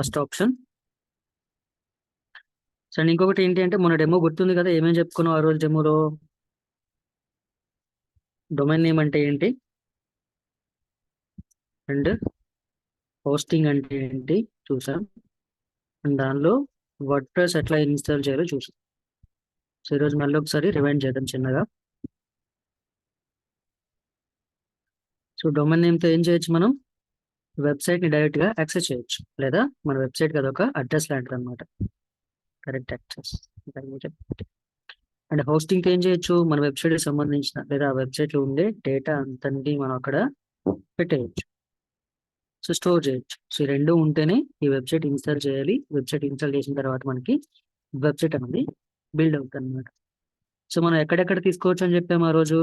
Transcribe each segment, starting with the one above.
First option. So ఇంకొకటి ఏంటి అంటే మన డెమో గుర్తుంది కదా, ఏమేమి చెప్పుకున్నాం ఆ రోజు డెమోలో. డొమైన్ నేమ్ అంటే ఏంటి, అండ్ హోస్టింగ్ అంటే ఏంటి చూసాం, అండ్ దానిలో వర్డ్ ప్రెస్ ఎట్లా ఇన్స్టాల్ చేయాలో చూసాం. సో ఈరోజు మళ్ళీ ఒకసారి రివైండ్ చేద్దాం చిన్నగా. సో డొమైన్ నేమ్తో ఏం చేయొచ్చు, మనం వెబ్సైట్ని డైరెక్ట్గా యాక్సెస్ చేయొచ్చు, లేదా మన వెబ్సైట్ కదా ఒక అడ్రస్ లాంటిది అనమాట, కరెక్ట్ యాక్సెస్. అండ్ హోస్టింగ్తో ఏం చేయొచ్చు, మన వెబ్సైట్కి సంబంధించిన లేదా ఆ వెబ్సైట్లో ఉండే డేటా అంతని మనం అక్కడ పెట్టేయచ్చు, సో స్టోర్ చేయొచ్చు. సో ఈ రెండు ఉంటేనే ఈ వెబ్సైట్ ఇన్స్టాల్ చేయాలి. వెబ్సైట్ ఇన్స్టాల్ చేసిన తర్వాత మనకి వెబ్సైట్ అనేది బిల్డ్ అవుతుంది అనమాట. సో మనం ఎక్కడెక్కడ తీసుకోవచ్చు అని చెప్పాము ఆ రోజు,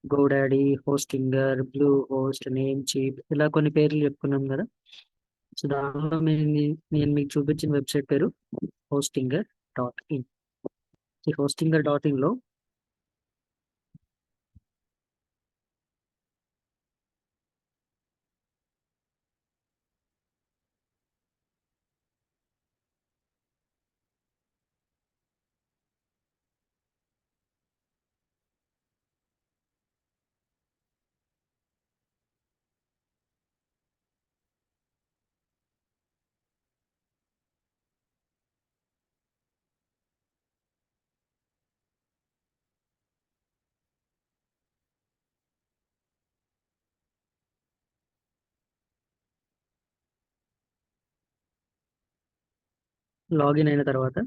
GoDaddy, Hostinger, blue host, name cheap, ఇలా కొన్ని పేర్లు చెప్పుకున్నాం కదా. సో దానిలో నేను మీకు చూపించిన వెబ్సైట్ పేరు hostingr.in. ఈ hostingr.in లో లాగిన్ అయిన తర్వాత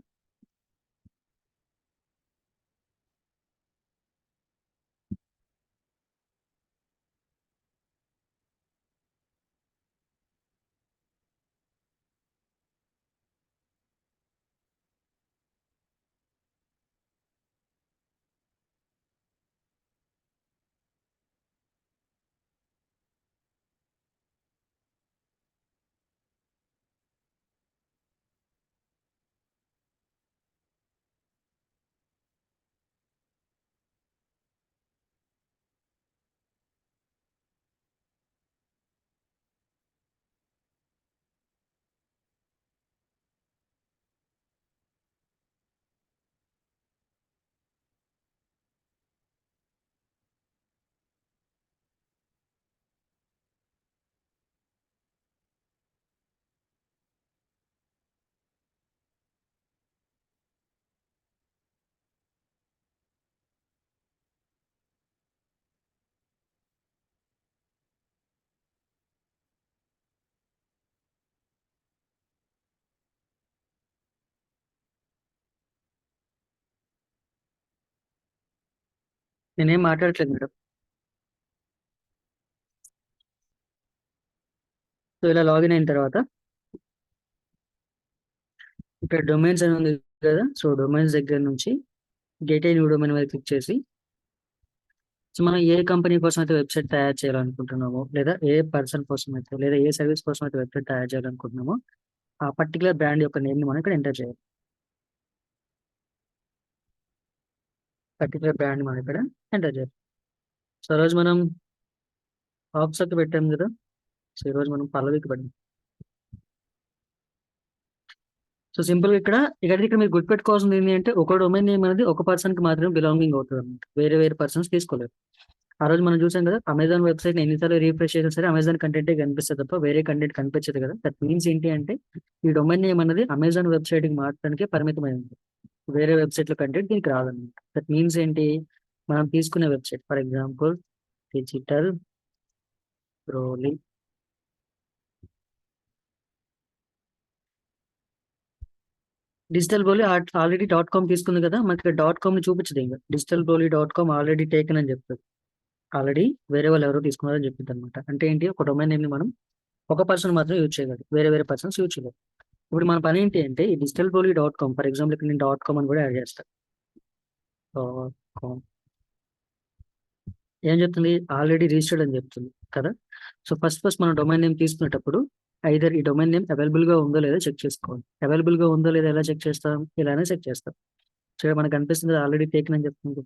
నేనేం మాట్లాడట్లేదు మేడం. సో ఇలా లాగిన్ అయిన తర్వాత ఇక్కడ డొమైన్స్ అని ఉంది కదా, సో డొమైన్స్ దగ్గర నుంచి గెట్ ఏ న్యూ డొమైన్ మీద క్లిక్ చేసి, సో మనం ఏ కంపెనీ కోసం అయితే వెబ్సైట్ తయారు చేయాలనుకుంటున్నామో, లేదా ఏ పర్సన్ కోసం అయితే, లేదా ఏ సర్వీస్ కోసం అయితే వెబ్సైట్ తయారు చేయాలనుకుంటున్నామో ఆ పర్టికులర్ బ్రాండ్ యొక్క నేమ్ని మనం ఇక్కడ ఎంటర్ చేయాలి. పర్టికులర్ బ్రాండ్ మనం ఇక్కడ ఎంటర్ చేయాలి. సో రోజు మనం ఆప్సకి పెట్టాం కదా, సో ఈరోజు మనం పల్లవికి పెట్టాం. సో సింపుల్ గా ఇక్కడ మీరు గుర్తుపెట్టుకోవాల్సింది ఏంటి అంటే, ఒక డొమైన్ నేమ్ అనేది ఒక పర్సన్ కి మాత్రమే బిలాంగింగ్ అవుతుంది అనమాట, వేరే వేరే పర్సన్స్ తీసుకోలేరు. ఆ రోజు మనం చూసాం కదా, అమెజాన్ వెబ్సైట్ ఎన్నిసార్లు రీఫ్రెష్ చేసినా సరే అమెజాన్ కంటెంట్ కనిపిస్తుంది తప్ప వేరే కంటెంట్ కనిపించదు కదా. దట్ మీన్స్ ఏంటి అంటే, ఈ డొమైన్ నేమ్ అనేది అమెజాన్ వెబ్సైట్ కి మాత్రానికి పరిమితమైంది, వేరే వెబ్సైట్ లో కంటెంట్ దీనికి రాదన్నమాట. దట్ మీన్స్ ఏంటి, మనం తీసుకునే website for example digital Brolly, already .com తీసుకుంది కదా, మనకి .com ని చూపించదు, ఇంకా digitalbrolly.com ఆల్రెడీ టేకన్ అని చెప్తుంది. ఆల్రెడీ వేరే వాళ్ళు ఎవరో తీసుకున్నారని చెప్పింది అనమాట. అంటే ఏంటి, ఒక డొమైన్ నేమ్ ని మనం ఒక పర్సన్ మాత్రం యూజ్ చేయగలరు, వేరే వేరే పర్సన్స్ యూజ్ చేయలేరు. ఇప్పుడు మన పని ఏంటి అంటే, ఈ digitalbrolly.com ఫర్ ఎగ్జాంపుల్ ఇక్కడ నేను .com అని కూడా యాడ్ చేస్తాను. .com ఏం చెప్తుంది, ఆల్రెడీ రిజిస్టర్డ్ అని చెప్తుంది కదా. సో ఫస్ట్ మనం డొమైన్ నేమ్ తీసుకునేటప్పుడు ఐదర్ ఈ డొమైన్ నేమ్ అవైలబుల్ గా ఉందో లేదో చెక్ చేసుకోవాలి. అవైలబుల్ గా ఉందో లేదో ఎలా చెక్ చేస్తాం, ఇలానే చెక్ చేస్తాం. సో మనకు అనిపిస్తుంది ఆల్రెడీ టేకన్ అని చెప్తుంది,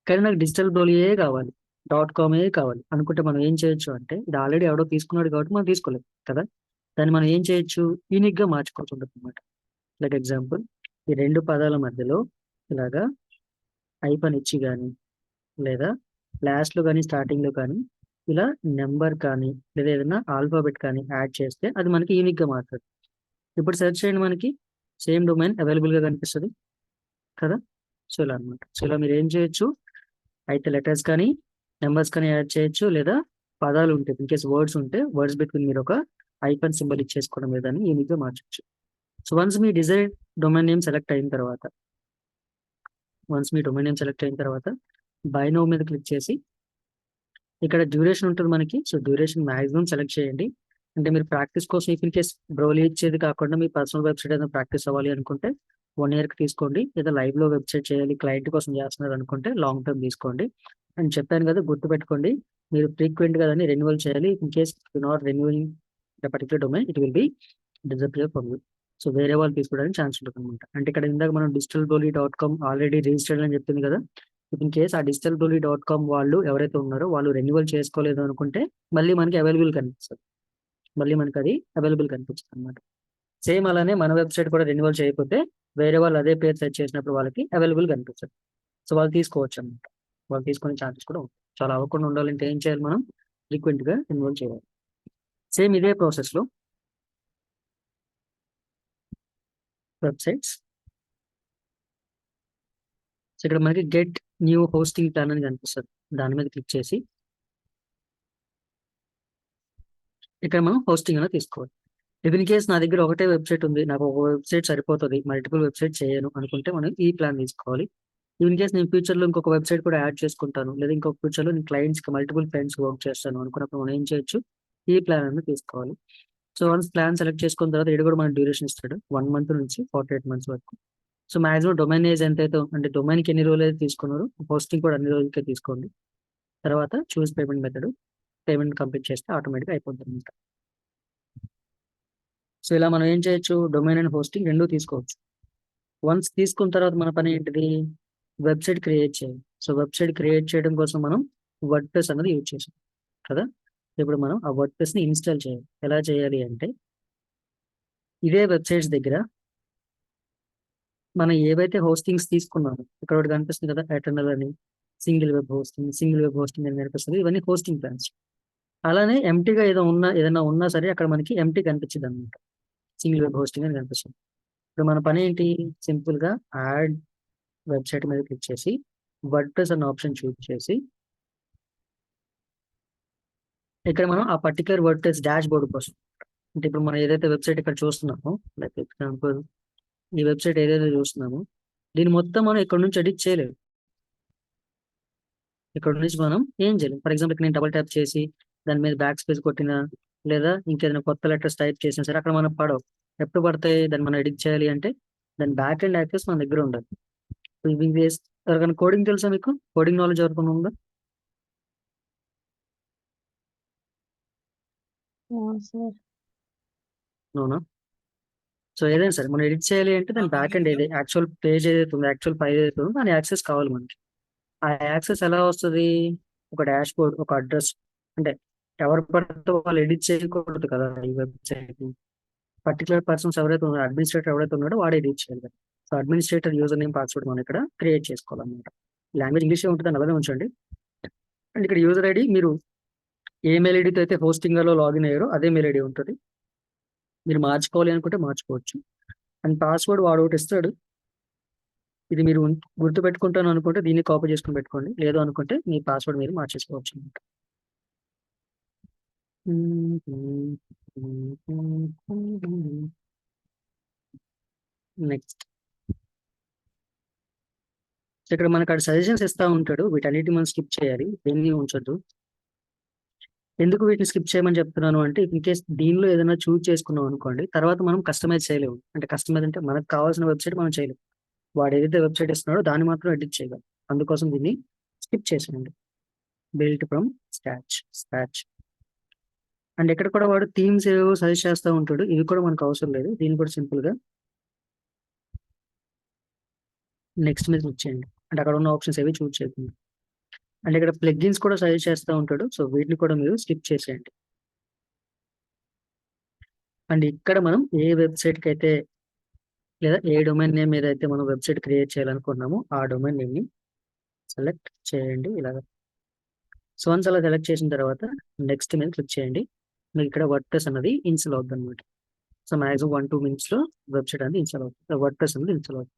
కానీ నాకు డిజిటల్ బ్రోలియే కావాలి, .com కావాలి అనుకుంటే మనం ఏం చేయొచ్చు అంటే, ఇది ఆల్రెడీ ఎవడో తీసుకున్నాడు కాబట్టి మనం తీసుకోలేదు కదా. దాన్ని మనం ఏం చేయొచ్చు, యూనిక్ గా మార్చుకోవచ్చు అనమాట. లైక్ ఎగ్జాంపుల్, ఈ రెండు పదాల మధ్యలో ఇలాగా ఐపన్ ఇచ్చి కానీ, లేదా లాస్ట్ లో కానీ స్టార్టింగ్ లో కానీ ఇలా నెంబర్ కానీ లేదా ఏదైనా ఆల్ఫాబెట్ కానీ యాడ్ చేస్తే అది మనకి యూనిక్ గా మారుతుంది. ఇప్పుడు సెర్చ్ చేయండి, మనకి సేమ్ డొమైన్ అవైలబుల్ గా కనిపిస్తుంది కదా. సో ఇలా అనమాట. సో ఇలా మీరు ఏం చేయొచ్చు, అయితే లెటర్స్ కానీ నెంబర్స్ కానీ యాడ్ చేయొచ్చు, లేదా పదాలు ఉంటాయి, ఇన్ కేస్ వర్డ్స్ ఉంటే వర్డ్స్ బిట్వీన్ మీరు ఒక ఐపన్ సింబల్ ఇచ్చేసుకోవడం మీద యూనిక్ గా మార్చొచ్చు. సో వన్స్ మీ డిజైర్ డొమైన్ నేమ్ సెలెక్ట్ అయిన తర్వాత బై నౌ మీద క్లిక్ చేసి ఇక్కడ డ్యూరేషన్ ఉంటుంది మనకి. సో డ్యూరేషన్ మాక్సిమం సెలెక్ట్ చేయండి. అంటే మీరు ప్రాక్టీస్ కోసం ఇన్ కేస్ బ్రౌలి ఇచ్చేది కాకుండా మీ పర్సనల్ వెబ్సైట్ ఏదైనా ప్రాక్టీస్ అవ్వాలి అనుకుంటే 1 year కి తీసుకోండి, లేదా లైవ్ లో వెబ్సైట్ చేయాలి క్లయింట్ కోసం చేస్తున్నారు అనుకుంటే లాంగ్ టర్మ్ తీసుకోండి. అని చెప్పాను కదా, గుర్తుపెట్టుకోండి, మీరు ఫ్రీక్వెంట్ గా దాన్ని రెన్యువల్ చేయాలి. In case you not renewing the particular domain, it will be disappear from you. So వేరే వాళ్ళు తీసుకోవడానికి ఛాన్స్ ఉంటుంది అనమాట. అంటే ఇక్కడ ఇందాక మనం digitalboli.com ఆల్రెడీ రిజిస్టర్డ్ అని చెప్పింది కదా. ఇన్ కేస్ ఆ digitalboli.com వాళ్ళు ఎవరైతే ఉన్నారో వాళ్ళు రెన్యువల్ చేసుకోలేదు అనుకుంటే మళ్ళీ మనకి అవైలబుల్ కనిపిస్తుంది, అనమాట. సేమ్ అలానే మన వెబ్సైట్ కూడా రెన్యువల్ చేయకపోతే వేరే వాళ్ళు అదే పేరు సెర్చ్ చేసినప్పుడు వాళ్ళకి అవైలబుల్ కనిపిస్తుంది. సో వాళ్ళు తీసుకోవచ్చు అనమాట. వాళ్ళు తీసుకునే ఛాన్సెస్ కూడా ఉంటాయి. సో అలా అవ్వకుండా ఉండాలంటే ఏం చేయాలి, మనం ఫ్రీక్వెంట్ గా రెన్యువల్ చేయాలి. సేమ్ ఇదే ప్రాసెస్ లో వెబ్సైట్స్, సో ఇక్కడ మనకి గెట్ న్యూ హోస్టింగ్ ప్లాన్ అని కనిపిస్తుంది. దాని మీద క్లిక్ చేసి ఇక్కడ మనం హోస్టింగ్ అనేది తీసుకోవాలి. ఇన్ కేస్ నా దగ్గర ఒకటే వెబ్సైట్ ఉంది, నాకు ఒక వెబ్సైట్ సరిపోతుంది, మల్టిపుల్ వెబ్సైట్ చేయను అనుకుంటే మనం ఈ ప్లాన్ తీసుకోవాలి. ఇన్ కేస్ నేను ఫ్యూచర్ లో ఇంకొక వెబ్సైట్ కూడా యాడ్ చేసుకుంటాను, లేదా ఇంకొక ఫ్యూచర్ లో నేను క్లయింట్స్ కి మల్టిపుల్ క్లయింట్స్ వర్క్ చేస్తాను అనుకున్నప్పుడు మనం ఏం చేయొచ్చు, ఈ ప్లాన్ అనేది తీసుకోవాలి. సో వన్స్ ప్లాన్ సెలెక్ట్ చేసుకున్న తర్వాత ఇది కూడా మన డ్యూరేషన్ ఇస్తాడు 1 month నుంచి 48 months వరకు. సో మాక్సిమం డొమైన్ ఏజ్ ఎంతైతే, అంటే డొమైన్ కి ఎన్ని రోజులు అయితే తీసుకున్నారు, హోస్టింగ్ కూడా అన్ని రోజులకే తీసుకోండి. తర్వాత చూస్ పేమెంట్ మెథడ్, పేమెంట్ కంప్లీట్ చేస్తే ఆటోమేటిక్గా అయిపోతుంది. సో ఇలా మనం ఏం చేయొచ్చు, డొమైన్ అండ్ హోస్టింగ్ రెండూ తీసుకోవచ్చు. వన్స్ తీసుకున్న తర్వాత మన పని ఏంటిది, వెబ్సైట్ క్రియేట్ చేయాలి. సో వెబ్సైట్ క్రియేట్ చేయడం కోసం మనం వర్డ్ప్రెస్ అనేది యూజ్ చేసాం కదా. ఇప్పుడు మనం ఆ వర్డ్ప్రెస్ ని ఇన్స్టాల్ చేయాలి. ఎలా చేయాలి అంటే, ఇదే వెబ్సైట్స్ దగ్గర మనం ఏవైతే హోస్టింగ్స్ తీసుకున్నామో ఇక్కడ ఒకటి కనిపిస్తుంది కదా, ఎటర్నల్ అని, సింగిల్ వెబ్ హోస్టింగ్ అని కనిపిస్తుంది. ఇవన్నీ హోస్టింగ్ ప్లాన్స్. అలానే ఎంటీగా ఏదైనా ఉన్నా సరే అక్కడ మనకి ఎంటీ కనిపించింది అనమాట, సింగిల్ వెబ్ హోస్టింగ్ అని కనిపిస్తుంది. ఇప్పుడు మన పని ఏంటి, సింపుల్ గా యాడ్ వెబ్సైట్ మీద క్లిక్ చేసి వర్డ్ప్రెస్ అన్న ఆప్షన్ చూస్ చేసి ఇక్కడ మనం ఆ పర్టికులర్ వర్డ్ప్రెస్ డాష్ బోర్డ్ కోసం, అంటే ఇప్పుడు మనం ఏదైతే వెబ్సైట్ ఇక్కడ చూస్తున్నామో, లైక్ ఎగ్జాంపుల్ ఈ వెబ్సైట్ ఏదైతే చూస్తున్నామో దీన్ని మొత్తం మనం ఇక్కడ నుంచి ఎడిట్ చేయలేము. ఇక్కడ నుంచి మనం ఏం చేయలేము. ఫర్ ఎగ్జాంపుల్ నేను డబుల్ ట్యాప్ చేసి దాని మీద బ్యాక్ స్పేస్ కొట్టినా, లేదా ఇంకేదైనా కొత్త లెటర్స్ టైప్ చేసినా సరే అక్కడ మనం పడవు. ఎప్పుడు పడతాయి, దాన్ని మనం ఎడిట్ చేయాలి అంటే దాని బ్యాక్ అండ్ యాక్సెస్ మన దగ్గర ఉండాలి. ఎవరికైనా కోడింగ్ తెలుసా, మీకు కోడింగ్ నాలెడ్జ్ ఎవరికైనా ఉందా? సార్ అవునా. సో ఏదైనా సరే మనం ఎడిట్ చేయాలి అంటే దాని బ్యాక్ అండ్ ఏదైతే యాక్చువల్ పేజ్ ఏదైతే ఉందో, యాక్చువల్ ఫైల్ ఏదైతే ఉందో దాని యాక్సెస్ కావాలి మనకి. ఆ యాక్సెస్ ఎలా వస్తుంది, ఒక డాష్ బోర్డ్, ఒక అడ్రస్. అంటే ఎవరు పడితే వాళ్ళు ఎడిట్ చేయకూడదు కదా ఈ వెబ్సైట్. పర్టికులర్ పర్సన్స్ ఎవరైతే ఉన్నారో, అడ్మినిస్ట్రేటర్ ఎవరైతే ఉన్నాడో వాడే ఎడిట్ చేయాలి. So administrator user name password మనం ఇక్కడ క్రియేట్ చేసుకోవాలన్నమాట. లాంగ్వేజ్ ఇంగ్లీష్ ఉంటుంది, అలాగే ఉంచండి. అండ్ ఇక్కడ యూజర్ ఐడి మీరు ఏ మెయిల్ ఐడితో అయితే హోస్టింగ్ లో లాగిన్ అయ్యారో అదే మెయిల్ ఐడి ఉంటుంది. మీరు మార్చుకోవాలి అనుకుంటే మార్చుకోవచ్చు. అండ్ పాస్వర్డ్ వాడు ఒకటి ఇస్తాడు, ఇది మీరు గుర్తు పెట్టుకుంటాను అనుకుంటే దీన్ని కాపీ చేసుకుని పెట్టుకోండి, లేదు అనుకుంటే మీ పాస్వర్డ్ మీరు మార్చేసుకోవచ్చు అనమాట. నెక్స్ట్ ఇక్కడ మనకు అక్కడ సజెషన్స్ ఇస్తా ఉంటాడు, వీటన్నిటి మనం స్కిప్ చేయాలి, దేన్ని ఉంచొద్దు. ఎందుకు వీటిని స్కిప్ చేయమని చెప్తున్నాను అంటే, ఇన్ కేస్ దీనిలో ఏదైనా చూస్ చేసుకున్నాం అనుకోండి, తర్వాత మనం కస్టమైజ్ చేయలేము. అంటే కస్టమైజ్ అంటే మనకు కావాల్సిన వెబ్సైట్ మనం చేయలేము, వాడు ఏదైతే వెబ్సైట్ ఇస్తున్నాడో దాన్ని మాత్రం ఎడిట్ చేయగలం. అందుకోసం దీన్ని స్కిప్ చేసేయండి. Built from scratch. అండ్ ఇక్కడ కూడా వాడు థీమ్స్ ఏవో సజెస్ట్ చేస్తూ ఉంటాడు, ఇది కూడా మనకు అవసరం లేదు. దీన్ని కూడా సింపుల్ గా నెక్స్ట్ మీద క్లిక్ చేయండి. అంటే అక్కడ ఉన్న ఆప్షన్స్ ఏవి చూస్ చేయకుండా. అంటే ఇక్కడ ప్లగ్గిన్స్ కూడా సజెస్ట్ చేస్తూ ఉంటాడు, సో వీటిని కూడా మీరు స్కిప్ చేసేయండి. అండ్ ఇక్కడ మనం ఏ వెబ్సైట్కి అయితే లేదా ఏ డొమైన్ నేమ్ మీద అయితే మనం వెబ్సైట్ క్రియేట్ చేయాలనుకున్నామో ఆ డొమైన్ నేమ్ని సెలెక్ట్ చేయండి ఇలాగ. సో వన్స్ అలా సెలెక్ట్ చేసిన తర్వాత నెక్స్ట్ మీద క్లిక్ చేయండి. మీకు ఇక్కడ వర్డ్ అన్నది ఇన్స్టాల్ అవుతుంది అనమాట. సో మాక్సిమం 1-2 minutes లో వెబ్సైట్ అనేది ఇన్స్టాల్ అవుతుంది, వర్డ్ అనేది ఇన్స్టాల్ అవుతుంది.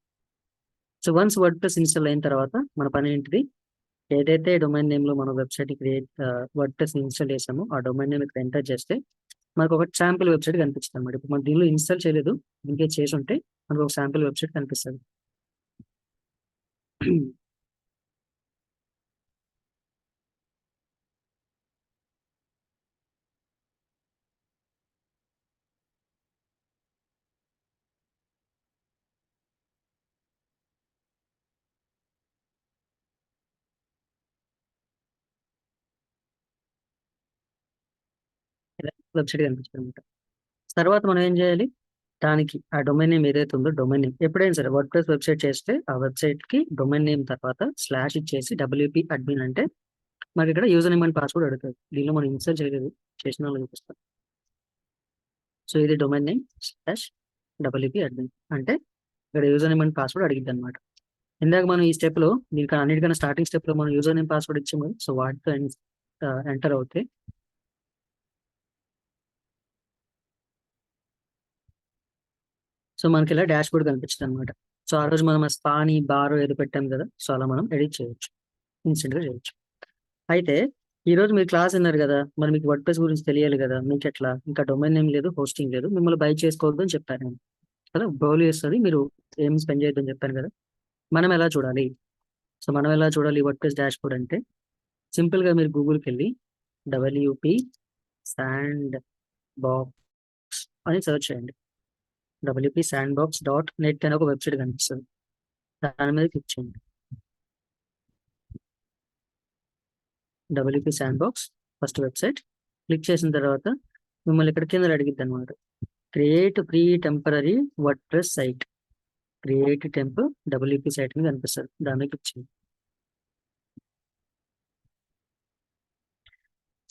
సో వన్స్ వర్డ్ ఇన్స్టాల్ అయిన తర్వాత మన పని ఏంటిది, ఏదైతే డొమైన్ నేమ్ లో మనం వెబ్సైట్ క్రియేట్ వర్డ్ ఇన్స్టాల్ చేసామో ఆ డొమైన్ నేమ్ ఇక్కడ ఎంటర్ చేస్తే మనకు ఒక శాంపుల్ వెబ్సైట్ కనిపిస్తుంది అనమాట. ఇప్పుడు మనం దీనిలో ఇన్స్టాల్ చేయలేదు, ఇంకే చేసి ఉంటే మనకు ఒక శాంపుల్ వెబ్సైట్ కనిపిస్తుంది. వెబ్సైట్ కనిపిస్తుంది అనమాట. తర్వాత మనం ఏం చేయాలి, దానికి ఆ డొమైన్ నేమ్ ఏదైతే ఉందో డొమైన్ నేమ్ ఎప్పుడైనా సరే వర్డ్ ప్రెస్ వెబ్సైట్ చేస్తే ఆ వెబ్సైట్ కి డొమైన్ నేమ్ తర్వాత స్లాష్ ఇచ్చేసి WP అడ్మిన్ అంటే మనకి ఇక్కడ యూజర్ నేమ్ అండ్ పాస్వర్డ్ అడుగుతుంది. దీనిలో మనం ఇన్స్టాల్ చేయలేదు, చేసిన వాళ్ళు చూపిస్తాం. సో ఇది domain name slash WP admin అంటే ఇక్కడ యూజర్ నేమ్ అండ్ పాస్వర్డ్ అడిగింది అనమాట. ఇందాక మనం ఈ స్టెప్ లో దీనికి అన్నిటికన్నా స్టార్టింగ్ స్టెప్ లో మనం యూజర్ నేమ్ పాస్వర్డ్ ఇచ్చాము. సో వాటితో ఎంటర్ అవుతాయి. సో మనకి ఇలా డాష్ బోర్డ్ కనిపిస్తుంది అనమాట. సో ఆ రోజు మనం స్పాని బారో ఏదో పెట్టాం కదా, సో అలా మనం ఎడిట్ చేయొచ్చు, ఇన్స్టెంట్ గా చేయొచ్చు. అయితే ఈ రోజు మీరు క్లాస్ విన్నారు కదా, మరి మీకు వర్డ్ ప్రెస్ గురించి తెలియాలి కదా, మీకు ఎట్లా ఇంకా డొమైన్ నేమ్ లేదు, హోస్టింగ్ లేదు, మిమ్మల్ని బై చేసుకోవద్దు అని చెప్పాను నేను కదా, బ్రౌల్ చేస్తుంది, మీరు ఏం స్పెండ్ చేయొద్దని చెప్పాను కదా. మనం ఎలా చూడాలి, సో మనం ఎలా చూడాలి వర్డ్ ప్రెస్ డాష్ బోర్డ్ అంటే సింపుల్ గా మీరు గూగుల్కి వెళ్ళి WP శాండ్ బాక్స్ అని సెర్చ్ చేయండి. wpsandbox.net అనే ఒక వెబ్సైట్ కనిపిస్తుంది, దాని మీద క్లిక్ చేయండి. WP sandbox first website click చేసిన తర్వాత మిమ్మల్ని ఇక్కడ కింద అడిగిద్ది అనమాట, create temporary WordPress site, create temp WP site అని కనిపిస్తుంది, దాని మీద క్లిక్ చేయండి.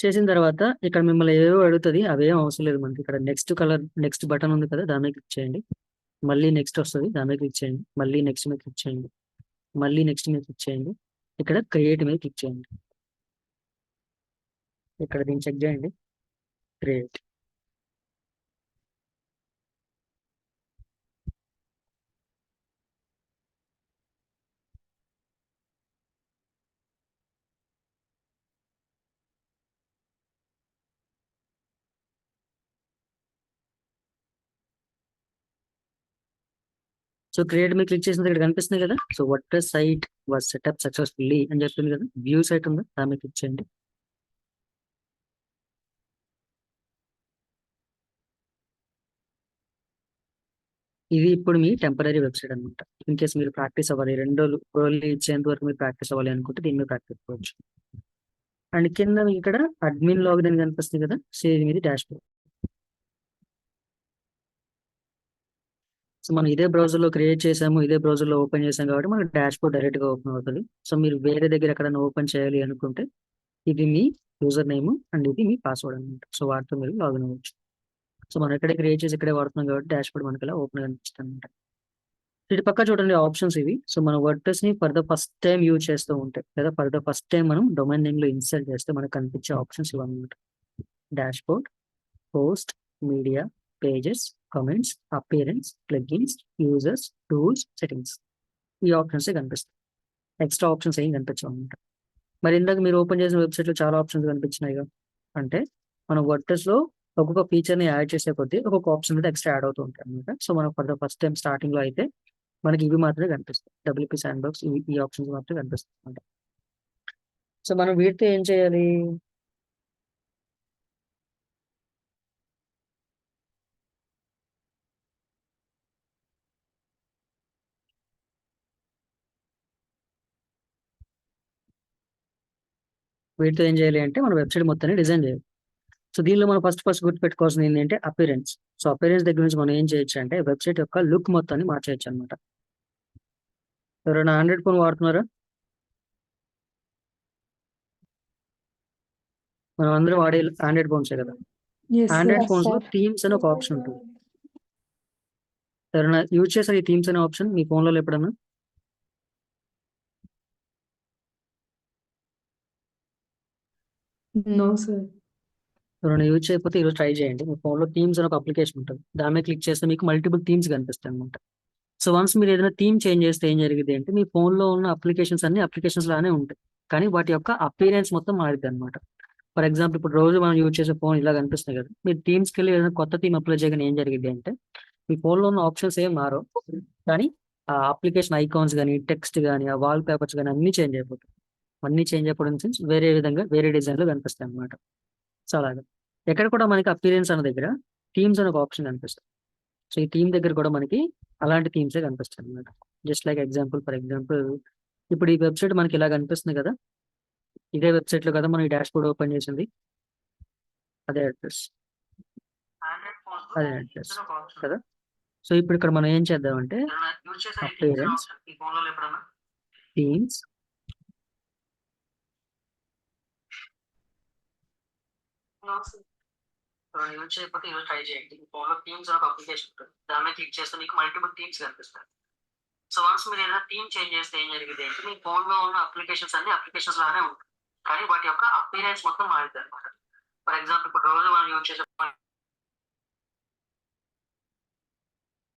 చేసిన తర్వాత ఇక్కడ మిమ్మల్ని ఏవో అడుగుతుంది, అవేం అవసరం లేదు మనకి. ఇక్కడ నెక్స్ట్ బటన్ ఉంది కదా, దాని మీద క్లిక్ చేయండి. మళ్ళీ నెక్స్ట్ వస్తుంది, దాని మీద క్లిక్ చేయండి. మళ్ళీ నెక్స్ట్ మీద క్లిక్ చేయండి. మళ్ళీ నెక్స్ట్ మీద క్లిక్ చేయండి. ఇక్కడ క్రియేట్ మీద క్లిక్ చేయండి. ఇక్కడ దీన్ని చెక్ చేయండి, క్రియేట్. సో క్రియేట్ మీద క్లిక్ చేసిన ఇక్కడ కనిపిస్తుంది కదా, so WordPress site was set up successfully అని చెప్తుంది కదా, వ్యూ సైట్ ఉందా, దాని మీద క్లిక్ చేయండి. ఇది ఇప్పుడు మీ టెంపరీ వెబ్సైట్ అనమాట. ఇన్ కేసు మీరు ప్రాక్టీస్ అవ్వాలి, 2 రోజులు ఇచ్చేంత వరకు మీరు ప్రాక్టీస్ అవ్వాలి అనుకుంటే దీని మీద ప్రాక్టీస్ అవ్వచ్చు. అండ్ కింద మీకు ఇక్కడ అడ్మిన్ లాగిన్ అని కనిపిస్తుంది కదా, సో ఇది మీది డాష్ బోర్డ్. సో మనం ఇదే బ్రౌజర్ లో క్రియేట్ చేసాము, ఇదే బ్రౌజర్ లో ఓపెన్ చేసాం కాబట్టి మనకి డాష్ బోర్డ్ డైరెక్ట్ గా ఓపెన్ అవుతుంది. సో మీరు వేరే దగ్గర ఎక్కడైనా ఓపెన్ చేయాలి అనుకుంటే ఇది మీ యూజర్ నేమ్ అండ్ ఇది మీ పాస్వర్డ్ అనమాట. సో వాటితో మీరు లాగిన్ అవ్వచ్చు. సో మనం ఎక్కడే క్రియేట్ చేసి ఇక్కడే వాడుతున్నాం కాబట్టి డాష్ బోర్డ్ మనకి ఇలా ఓపెన్ కనిపిస్తుంది అనమాట. ఇటు పక్క చూడండి ఆప్షన్స్ ఇవి. సో మన వర్డ్ ని for the first time use చేస్తూ ఉంటే లేదా ఫర్ ద ఫస్ట్ టైం మనం డొమైన్ నేమ్ లో ఇన్స్టాల్ చేస్తే మనకు కనిపించే ఆప్షన్స్ ఇవన్నమాట. Dash board, post, media, pages, comments, appearance, plugins, users, tools, settings, ఈ ఆప్షన్స్ కనిపిస్తాయి. ఎక్స్ట్రా ఆప్షన్స్ ఏం కనిపించవు అనమాట. మరి ఇందాక మీరు ఓపెన్ చేసిన వెబ్సైట్ లో చాలా ఆప్షన్స్ కనిపించినాయిగా, అంటే మన వర్డ్ లో ఒక్కొక్క ఫీచర్ ని యాడ్ చేసే కొద్దీ ఒక్కొక్క ఆప్షన్ అయితే ఎక్స్ట్రా యాడ్ అవుతూ ఉంటాయి అనమాట. సో మనం for the first time starting లో అయితే మనకి ఇవి మాత్రమే కనిపిస్తాయి, WP శాండ్బాక్స్ ఈ ఆప్షన్స్ మాత్రమే కనిపిస్తాయి అనమాట. సో మనం వీటితో ఏం చేయాలి, వీటితో ఏం చేయాలి అంటే మన వెబ్సైట్ మొత్తాన్ని డిజైన్ చేయాలి. సో దీనిలో మనం ఫస్ట్ గుర్తుపెట్టుకోవాల్సింది ఏంటంటే అపిరెన్స్. సో అపిరెన్స్ దగ్గర నుంచి మనం ఏం చేయొచ్చు అంటే వెబ్సైట్ యొక్క లుక్ మొత్తాన్ని మార్చేయచ్చు అనమాట. ఎవరైనా ఆండ్రాయిడ్ ఫోన్ వాడుతున్నారా, మనం అందరూ వాడే ఆండ్రాయిడ్ ఫోన్సే కదా. Yes, Android sir. ఫోన్స్ లో థీమ్స్ అని ఒక ఆప్షన్ ఉంటుంది. ఎవరైనా యూజ్ చేశారు ఈ థీమ్స్ అనే ఆప్షన్ మీ ఫోన్లో ఎప్పుడన్నా? No, sir. ఎవరైనా యూజ్ చేయకపోతే ఈరోజు ట్రై చేయండి. మీ ఫోన్లో థీమ్స్ అని ఒక అప్లికేషన్ ఉంటుంది. దాని మీద క్లిక్ చేస్తే మీకు మల్టిపుల్ థీమ్స్ కనిపిస్తాయి అనమాట. సో వన్స్ మీరు ఏదైనా థీమ్ చేంజ్ చేస్తే ఏం జరిగింది అంటే మీ ఫోన్లో ఉన్న అప్లికేషన్స్ అన్ని అప్లికేషన్స్ లానే ఉంటాయి, కానీ వాటి యొక్క అపీరెన్స్ మొత్తం మారింది అనమాట. ఫర్ ఎగ్జాంపుల్ ఇప్పుడు రోజు మనం యూజ్ చేసే ఫోన్ ఇలా కనిపిస్తుంది కదా, మీరు థీమ్స్కి వెళ్ళి ఏదైనా కొత్త థీమ్ అప్లై చేయగానే ఏం జరిగింది అంటే మీ ఫోన్లో ఉన్న ఆప్షన్స్ ఏం మారవు, కానీ ఆ అప్లికేషన్ ఐకాన్స్ కానీ టెక్స్ట్ కానీ ఆ వాల్ పేపర్స్ కానీ అన్ని చేంజ్ అయిపోతాయి. అన్ని చేంజ్ అయిపోవడం మీన్స్ వేరే విధంగా వేరే డిజైన్లో కనిపిస్తాయి అనమాట. సో అలాగా ఎక్కడ కూడా మనకి అపీరెన్స్ అనే దగ్గర థీమ్స్ అనే ఒక ఆప్షన్ కనిపిస్తుంది. సో ఈ థీమ్ దగ్గర కూడా మనకి అలాంటి థీమ్సే కనిపిస్తాయి అనమాట. Just like example, for example ఇప్పుడు ఈ వెబ్సైట్ మనకి ఇలా కనిపిస్తుంది కదా, ఇదే వెబ్సైట్ లో కదా మనం ఈ డాష్ బోర్డ్ ఓపెన్ చేసింది, అదే అడ్రస్ కదా. సో ఇప్పుడు ఇక్కడ మనం ఏం చేద్దామంటే అపీరెన్స్, థీమ్స్, యూజ్ చేయకపోతే ఈరోజు ట్రై చేయండి. ఫోన్లో థీమ్స్ ఒక అప్లికేషన్ ఉంటుంది. దాని మీద క్లిక్ చేస్తే మీకు మల్టిపుల్ థీమ్స్ కనిపిస్తాయి. సో వన్స్ మీరు ఏదైనా థీమ్ చేంజ్ చేస్తే ఏం జరిగింది అంటే మీ ఫోన్లో ఉన్న అప్లికేషన్స్ అన్ని అప్లికేషన్స్ లానే ఉంటాయి, కానీ వాటి యొక్క అపీరెన్స్ మొత్తం మారుతుంది అనమాట. ఫర్ ఎగ్జాంపుల్ ఇప్పుడు రోజు మనం యూజ్ చేసే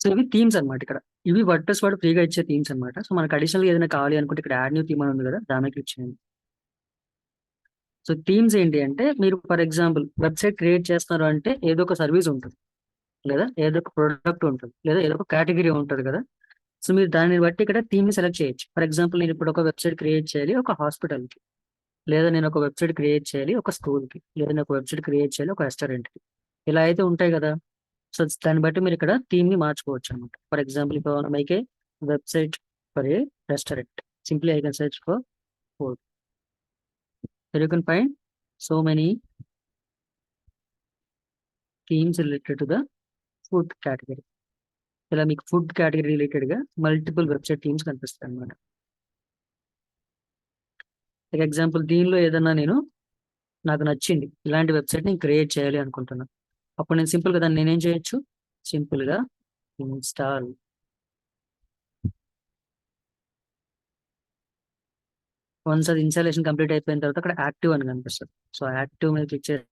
సో ఇవి థీమ్స్ అనమాట. ఇక్కడ ఇవి వర్డ్ప్రెస్ వాడు ఫ్రీగా ఇచ్చే థీమ్స్ అనమాట. సో మనకు అడిషనల్ ఏదైనా కావాలి అనుకుంటే ఇక్కడ యాడ్ న్యూ థీమ్ అని ఉంది కదా, దాని మీద క్లిక్ చేయండి. సో థీమ్స్ ఏంటి అంటే మీరు ఫర్ ఎగ్జాంపుల్ వెబ్సైట్ క్రియేట్ చేస్తున్నారు అంటే ఏదో ఒక సర్వీస్ ఉంటుంది, లేదా ఏదో ఒక ప్రొడక్ట్ ఉంటుంది, లేదా ఏదో ఒక కేటగిరీ ఉంటుంది కదా. సో మీరు దాన్ని బట్టి ఇక్కడ థీమ్ ని సెలెక్ట్ చేయొచ్చు. ఫర్ ఎగ్జాంపుల్ నేను ఇప్పుడు ఒక వెబ్సైట్ క్రియేట్ చేయాలి ఒక హాస్పిటల్కి, లేదా నేను ఒక వెబ్సైట్ క్రియేట్ చేయాలి ఒక స్కూల్కి, లేదా నేను ఒక వెబ్సైట్ క్రియేట్ చేయాలి ఒక రెస్టారెంట్కి. ఇలా అయితే ఉంటాయి కదా. సో దాన్ని బట్టి మీరు ఇక్కడ థీమ్ ని మార్చుకోవచ్చు అనమాట. ఫర్ ఎగ్జాంపుల్ ఇప్పుడు make a website for a restaurant, simply I can search for food. You can find so many themes related to the food category. ఇలా మీకు ఫుడ్ కేటగిరీ రిలేటెడ్ గా మల్టిపుల్ వెబ్సైట్ థీమ్స్ కనిపిస్తాయి అనమాట. For example దీనిలో ఏదన్నా నాకు నచ్చింది ఇలాంటి వెబ్సైట్ నేను క్రియేట్ చేయాలి అనుకుంటున్నాను. అప్పుడు నేను సింపుల్ గా దాన్ని నేనేం చేయొచ్చు, సింపుల్ గా ఇన్స్టాల్. వన్స్ అది ఇన్స్టాలేషన్ కంప్లీట్ అయిపోయిన తర్వాత అక్కడ యాక్టివ్ అని కనిపిస్తుంది. సో యాక్టివ్ మీద క్లిక్ చేసి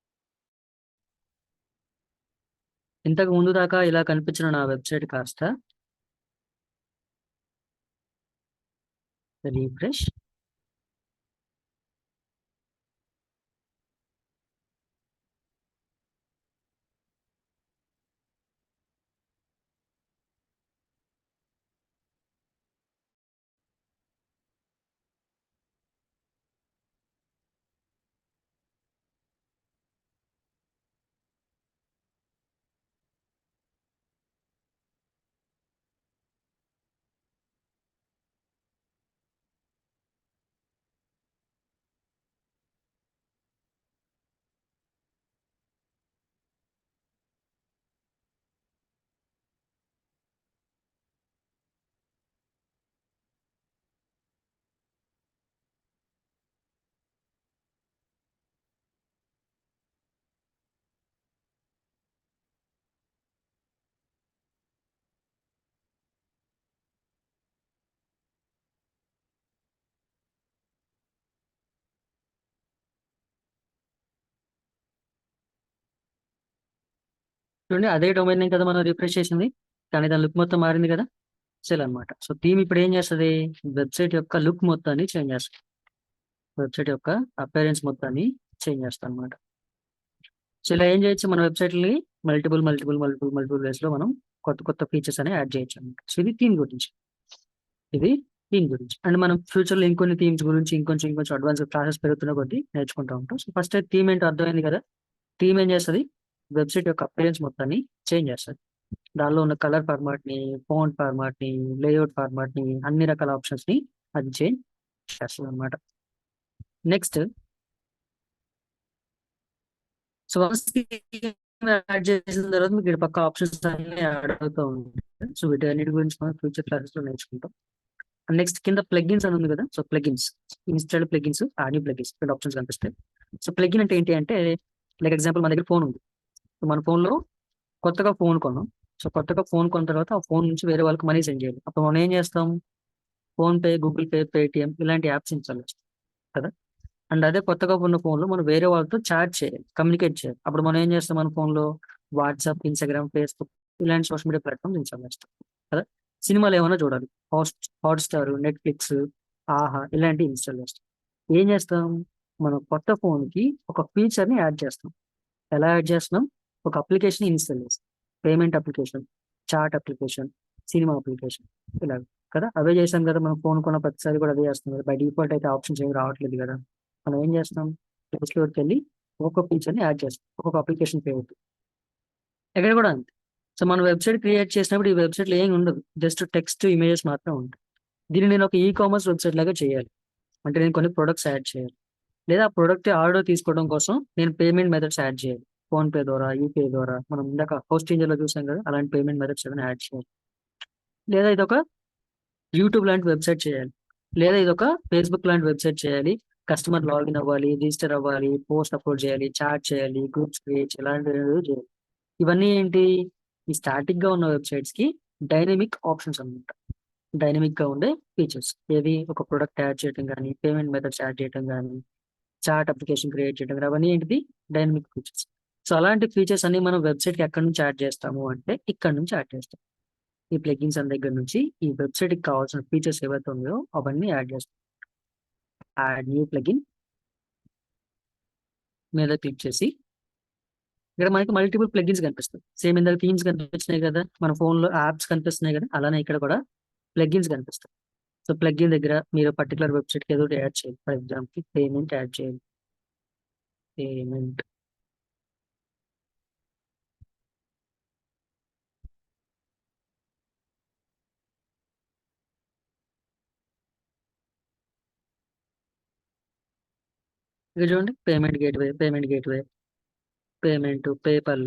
ఇంతకు ముందు దాకా ఇలా కనిపించిన నా వెబ్సైట్ కాస్త రీఫ్రెష్, చూడండి అదే డొమైన్ కదా మనం రిఫ్రెష్ చేసింది, కానీ దాని లుక్ మొత్తం మారింది కదా. సెల్ అనమాట. సో థీమ్ ఇప్పుడు ఏం చేస్తుంది, వెబ్సైట్ యొక్క లుక్ మొత్తాన్ని చేంజ్ చేస్తుంది, వెబ్సైట్ యొక్క అపీరెన్స్ మొత్తాన్ని చేంజ్ చేస్తాం అనమాట. సో ఇలా ఏం చేయొచ్చు, మన వెబ్సైట్ని మల్టిపుల్ వేస్ లో మనం కొత్త కొత్త ఫీచర్స్ అని యాడ్ చేయొచ్చు అనమాట. సో ఇది థీమ్ గురించి, ఇది థీమ్ గురించి. అండ్ మనం ఫ్యూచర్ లో ఇంకొన్ని థీమ్స్ గురించి ఇంకొంచెం అడ్వాన్స్ క్లాసెస్ పెరుగుతున్న కొద్దీ నేర్చుకుంటూ ఉంటాం. సో ఫస్ట్ అయితే థీమ్ ఏంటో అర్థమైంది కదా. థీమ్ ఏం చేస్తుంది, వెబ్సైట్ యొక్క అపీరెన్స్ మొత్తాన్ని చేంజ్ చేస్తుంది. దానిలో ఉన్న కలర్ ఫార్మాట్ ని, ఫాంట్ ఫార్మాట్ ని, లేఅవుట్ ఫార్మాట్ ని, అన్ని రకాల ఆప్షన్స్ ని అది చేంజ్ చేస్తుంది అనమాట. నెక్స్ట్ సో యాడ్ చేసిన తర్వాత మీకు ఇక్కడ పక్క ఆప్షన్స్ అన్ని యాడ్ అవుతూ ఉంటాయి. సో వీటన్నిటి గురించి మనం ఫ్యూచర్ క్లాసెస్ లో నేర్చుకుంటాం. నెక్స్ట్ కింద ప్లగిన్స్ అని ఉంది కదా. So plugins, install plugins, audio plugins, రెండు ఆప్షన్స్ కనిపిస్తాయి. సో ప్లగిన్ అంటే ఏంటి అంటే లైక్ ఎగ్జాంపుల్ మన దగ్గర ఫోన్ ఉంది, మన ఫోన్లో కొత్తగా ఫోన్ కొన్నాం. సో కొత్తగా ఫోన్ కొన్న తర్వాత ఆ ఫోన్ నుంచి వేరే వాళ్ళకి మనీ సెండ్ చేయాలి. అప్పుడు మనం ఏం చేస్తాం? Phone pay, Google pay, Paytm ఇలాంటి యాప్స్ ఇన్స్టాల్ చేస్తాం కదా. అండ్ అదే కొత్తగా ఉన్న ఫోన్లో మనం వేరే వాళ్ళతో చాట్ చేయాలి, కమ్యూనికేట్ చేయాలి. అప్పుడు మనం ఏం చేస్తాం? మన ఫోన్లో వాట్సాప్, ఇన్స్టాగ్రామ్, ఫేస్బుక్ ఇలాంటి సోషల్ మీడియా ప్లాట్ఫామ్స్ ఇన్స్టాల్ చేస్తాం కదా. సినిమాలు ఏమైనా చూడాలి, హాట్స్టార్, నెట్ఫ్లిక్స్, ఆహా ఇలాంటివి ఇన్స్టాల్ చేస్తాం. ఏం చేస్తాం? మన కొత్త ఫోన్కి ఒక ఫీచర్ని యాడ్ చేస్తాం. ఎలా యాడ్ చేస్తున్నాం? ఒక అప్లికేషన్ ఇన్స్టాల్ చేస్తాం. Payment application, chat application, cinema application ఇలా కదా. అవే చేసాం కదా, మనం ఫోన్ కొన్న ప్రతిసారి కూడా అదే చేస్తాం కదా. బై డిఫాల్ట్ అయితే ఆప్షన్స్ ఏమి రావట్లేదు కదా. మనం ఏం చేస్తాం? ప్లే స్టోర్కి వెళ్ళి ఒక్కొక్క ఫీచర్ని యాడ్ చేస్తాం, ఒక్కొక్క అప్లికేషన్ పేరు. ఎక్కడ కూడా అంతే. సో మనం వెబ్సైట్ క్రియేట్ చేసినప్పుడు ఈ వెబ్సైట్లో ఏం ఉండదు, జస్ట్ టెక్స్ట్, ఇమేజెస్ మాత్రం ఉంటాయి. దీన్ని నేను ఒక కామర్స్ వెబ్సైట్ లాగా చేయాలి అంటే నేను కొన్ని ప్రొడక్ట్స్ యాడ్ చేయాలి, లేదా ఆ ప్రొడక్ట్ ఆర్డర్ తీసుకోవడం కోసం నేను పేమెంట్ మెథడ్స్ యాడ్ చేయాలి. ఫోన్ పే ద్వారా, యూపీఐ ద్వారా, మనం ఇందాక హోస్ట్ ఇంజిన్ లో చూసాం కదా, అలాంటి పేమెంట్ మెథడ్స్ ఏమైనా యాడ్ చేయాలి. లేదా ఇది ఒక యూట్యూబ్ లాంటి వెబ్సైట్ చేయాలి, లేదా ఇది ఒక ఫేస్బుక్ లాంటి వెబ్సైట్ చేయాలి. కస్టమర్ లాగిన్ అవ్వాలి, రిజిస్టర్ అవ్వాలి, పోస్ట్ అప్లోడ్ చేయాలి, చాట్ చేయాలి, గ్రూప్స్ క్రియేట్ ఇలాంటివి చేయాలి. ఇవన్నీ ఏంటి? ఈ స్టాటిక్ గా ఉన్న వెబ్సైట్స్ కి డైనమిక్ ఆప్షన్స్ అన్నమాట. డైనమిక్ గా ఉండే ఫీచర్స్ ఏది? ఒక ప్రొడక్ట్ యాడ్ చేయడం కానీ, పేమెంట్ మెథడ్స్ యాడ్ చేయడం కానీ, చాట్ అప్లికేషన్ క్రియేట్ చేయడం కానీ, అవన్నీ ఏంటిది? Dynamic features. సో అలాంటి ఫీచర్స్ అన్ని మనం వెబ్సైట్ కి ఎక్కడి నుంచి యాడ్ చేస్తాము అంటే ఇక్కడ నుంచి యాడ్ చేస్తాం. ఈ ప్లగిన్స్ అన్న దగ్గర నుంచి ఈ వెబ్సైట్ కి కావాల్సిన ఫీచర్స్ ఏవైతే ఉన్నాయో అవన్నీ యాడ్ చేస్తాం. యాడ్ న్యూ ప్లగిన్ మీద క్లిక్ చేసి ఇక్కడ మనకి మల్టిపుల్ ప్లగిన్స్ కనిపిస్తాయి. సేమ్ ఇందాక థీమ్స్ కనిపిస్తున్నాయి కదా, మన ఫోన్ లో యాప్స్ కనిపిస్తున్నాయి కదా, అలానే ఇక్కడ కూడా ప్లగిన్స్ కనిపిస్తాయి. సో ప్లగిన్ దగ్గర మీరు పర్టికులర్ వెబ్సైట్ కి ఏదో యాడ్ చేయాలి. ఫర్ ఎగ్జాంపుల్ పేమెంట్ యాడ్ చేయాలి. పేమెంట్ ఇక్కడ చూడండి, పేమెంట్ గేట్వే, పేమెంట్, పేపల్,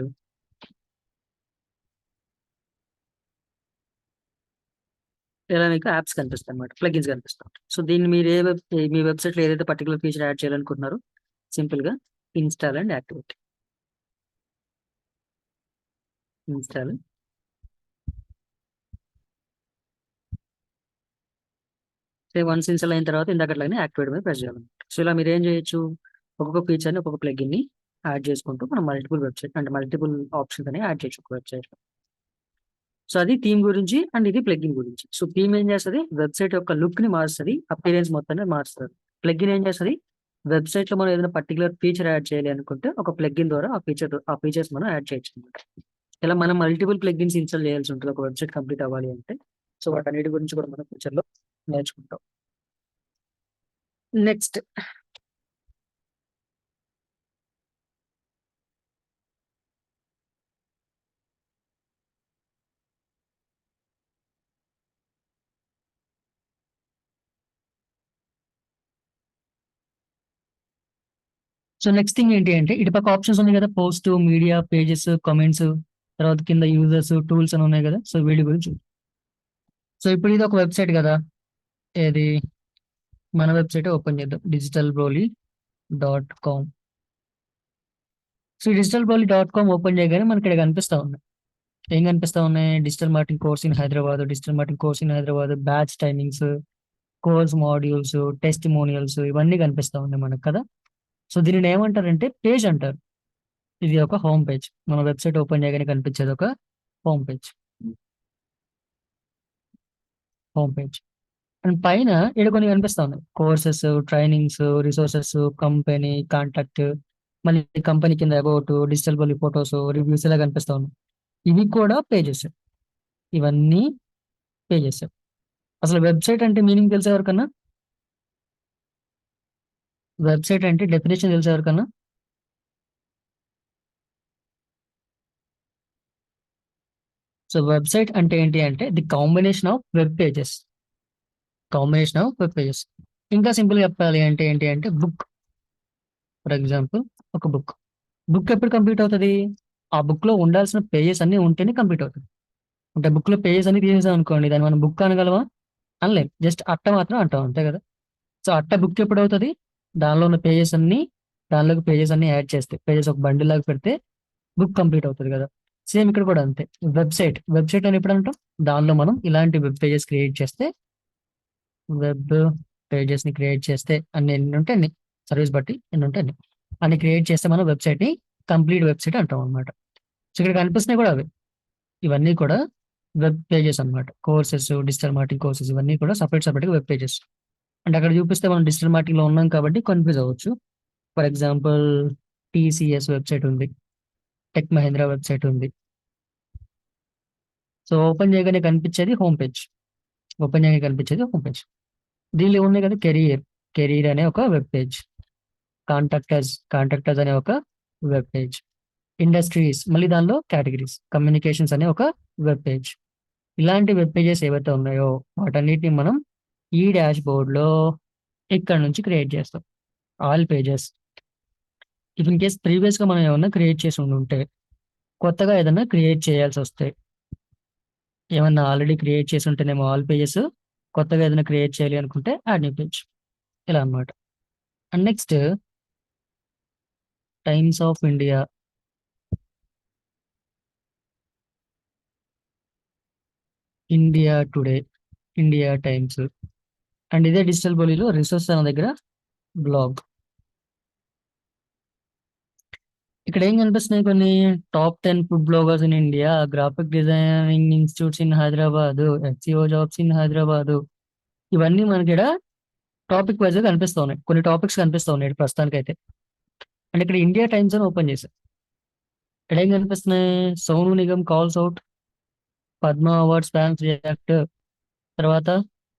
ఇలా మీకు యాప్స్ కనిపిస్తాయి అనమాట, ప్లగిన్స్ కనిపిస్తాయి. సో దీన్ని మీరు మీ వెబ్సైట్ లో ఏదైతే పర్టికులర్ ఫీచర్ యాడ్ చేయాలనుకుంటున్నారో సింపుల్ గా install and activate. Install, once install అయిన తర్వాత ఇందాకట్లానే యాక్టివేట్ మీద ప్రెస్ చేయాలన్నమాట. సో ఇలా మీరు ఏం చేయొచ్చు? ఒక్కొక్క ఫీచర్ని, ఒక్కొక్క ప్లగిన్ ని యాడ్ చేసుకుంటూ మనం మల్టిపుల్ వెబ్సైట్ అంటే మల్టిపుల్ ఆప్షన్స్ అని యాడ్ చేయొచ్చు ఒక వెబ్సైట్. సో అది థీమ్ గురించి, అండ్ ఇది ప్లగిన్ గురించి. సో థీమ్ ఏం చేస్తుంది? వెబ్సైట్ యొక్క లుక్ ని మారుస్తుంది, అపీరెన్స్ మొత్తాన్ని మారుస్తుంది. ప్లగిన్ ఏం చేస్తుంది? వెబ్సైట్ లో మనం ఏదైనా పర్టికులర్ ఫీచర్ యాడ్ చేయాలి అనుకుంటే ఒక ప్లగిన్ ద్వారా ఆ ఫీచర్స్ మనం యాడ్ చేయొచ్చు అనమాట. ఇలా మనం మల్టిపుల్ ప్లగిన్స్ ఇన్స్టాల్ చేయాల్సి ఉంటుంది ఒక వెబ్సైట్ కంప్లీట్ అవ్వాలి అంటే. సో వాటన్నిటి గురించి కూడా మనం ఫ్యూచర్ లో నేర్చుకుంటాం. నెక్స్ట్, సో నెక్స్ట్ థింగ్ ఏంటి అంటే ఇటుపక్క ఆప్షన్స్ ఉన్నాయి కదా, పోస్ట్, మీడియా, పేజెస్, కామెంట్స్, తర్వాత కింద యూజర్స్, టూల్స్ అని ఉన్నాయి కదా. సో వీటి గురించి, సో ఇప్పుడు ఇది ఒక వెబ్సైట్ కదా, ఏది? మన వెబ్సైట్ ఓపెన్ చేద్దాం, digitalbroly.com. సో digitalbroly.com ఓపెన్ చేయగానే మనకి ఇక్కడ కనిపిస్తా ఉన్నాయి. ఏం కనిపిస్తా ఉన్నాయి? Digital marketing course in Hyderabad, digital marketing course in Hyderabad, batch timings, course modules, testimonials ఇవన్నీ కనిపిస్తా ఉన్నాయి మనకు కదా. సో దీనిని ఏమంటారంటే పేజ్ అంటారు. ఇది ఒక హోమ్ పేజ్, మన వెబ్సైట్ ఓపెన్ చేయగానే కనిపించేది ఒక హోమ్ పేజ్. అండ్ పైన ఇక్కడ కొన్ని కనిపిస్తా ఉన్నాయి, courses, trainings, resources, company, contact, మళ్ళీ కంపెనీ కింద about, digital boli photos, reviews ఇలా కనిపిస్తా ఉన్నాయి. ఇవి కూడా పేజెస్, ఇవన్నీ పేజెస్. అసలు వెబ్సైట్ అంటే మీనింగ్ తెలిసే ఎవరికన్నా? వెబ్సైట్ అంటే డెఫినేషన్ తెలిసే ఎవరికన్నా? సో వెబ్సైట్ అంటే ఏంటి అంటే the combination of web pages. ఇంకా సింపుల్ చెప్పాలి అంటే ఏంటి అంటే బుక్. ఫర్ ఎగ్జాంపుల్ ఒక బుక్ ఎప్పుడు కంప్లీట్ అవుతుంది? ఆ బుక్ లో ఉండాల్సిన పేజెస్ అన్ని ఉంటేనే కంప్లీట్ అవుతుంది. అంటే బుక్ లో పేజెస్ అన్ని తీసేసాం అనుకోండి, దాన్ని మనం బుక్ అనగలమా? అనలేం, జస్ట్ అట్ట మాత్రం అంటాం, అంతే కదా. సో అట్ట బుక్ ఎప్పుడు అవుతుంది? దానిలో ఉన్న పేజెస్ అన్ని, దానిలోకి పేజెస్ అన్ని యాడ్ చేస్తే, పేజెస్ ఒక బండిల్ లాగా పెడితే బుక్ కంప్లీట్ అవుతుంది కదా. సేమ్ ఇక్కడ కూడా అంతే. వెబ్సైట్ అని ఎప్పుడు అంటాం, దానిలో మనం ఇలాంటి వెబ్ పేజెస్ క్రియేట్ చేస్తే, వెబ్ పేజెస్ ని క్రియేట్ చేస్తే అన్ని ఎన్ని ఉంటే అన్ని, సర్వీస్ బట్టి ఎన్ని ఉంటే అన్ని, అన్ని క్రియేట్ చేస్తే మనం వెబ్సైట్ ని కంప్లీట్ వెబ్సైట్ అంటాం అనమాట. సో ఇక్కడ కనిపిస్తున్నాయి కూడా అవి, ఇవన్నీ కూడా వెబ్ పేజెస్ అన్నమాట. కోర్సెస్, డిజిటల్ మార్కెటింగ్ కోర్సెస్, ఇవన్నీ కూడా సపరేట్ వెబ్ పేజెస్. అంటే అక్కడ చూపిస్తే మనం డిజిటల్ మార్కెటింగ్ లో ఉన్నాం కాబట్టి కన్ఫ్యూజ్ అవ్వచ్చు. ఫర్ ఎగ్జాంపుల్, టీసీఎస్ వెబ్సైట్ ఉంది, టెక్ మహేంద్ర వెబ్సైట్ ఉంది. సో ఓపెన్ చేయగానే కనిపించేది హోమ్ పేజ్. దీనిలో ఉన్నాయి కదా, కెరీర్ అనే ఒక వెబ్ పేజ్, కాంటాక్టర్స్ అనే ఒక వెబ్ పేజ్, ఇండస్ట్రీస్, మళ్ళీ దానిలో కేటగిరీస్, కమ్యూనికేషన్స్ అనే ఒక వెబ్ పేజ్. ఇలాంటి వెబ్ పేజెస్ ఏవైతే ఉన్నాయో వాటన్నిటిని మనం ఈ డాష్ బోర్డ్ లో ఇక్కడ నుంచి క్రియేట్ చేస్తాం. All pages. If in case previous గా మనం ఏమన్నా క్రియేట్ చేసి ఉంటే, కొత్తగా ఏదైనా క్రియేట్ చేయాల్సి వస్తే, ఏమన్నా ఆల్రెడీ క్రియేట్ చేసి ఉంటేనేమో ఆల్ పేజెస్, కొత్తగా ఏదైనా క్రియేట్ చేయాలి అనుకుంటే యాడ్ న్యూ పేజ్, ఇలా అన్నమాట. And next, times of India, India today, India times. And ఇదే డిజిటల్ బోలీలో రిసోర్స్ అనే దగ్గర బ్లాగ్. ఇక్కడ ఏం కనిపిస్తున్నాయి, కొన్ని top 10 food bloggers in India, graphic designing institutes in Hyderabad, SCO jobs in Hyderabad. ఇవన్నీ మనకి ఇక్కడ టాపిక్ వైజ్ గా కనిపిస్తా ఉన్నాయి, కొన్ని టాపిక్స్ కనిపిస్తా ఉన్నాయి ఇక్కడ ప్రస్తుతానికి అయితే. అండ్ ఇక్కడ ఇండియా టైమ్స్ అని ఓపెన్ చేశారు. ఇక్కడ ఏం కనిపిస్తున్నాయి, Sonu Nigam calls out, Padma awards fans react, తర్వాత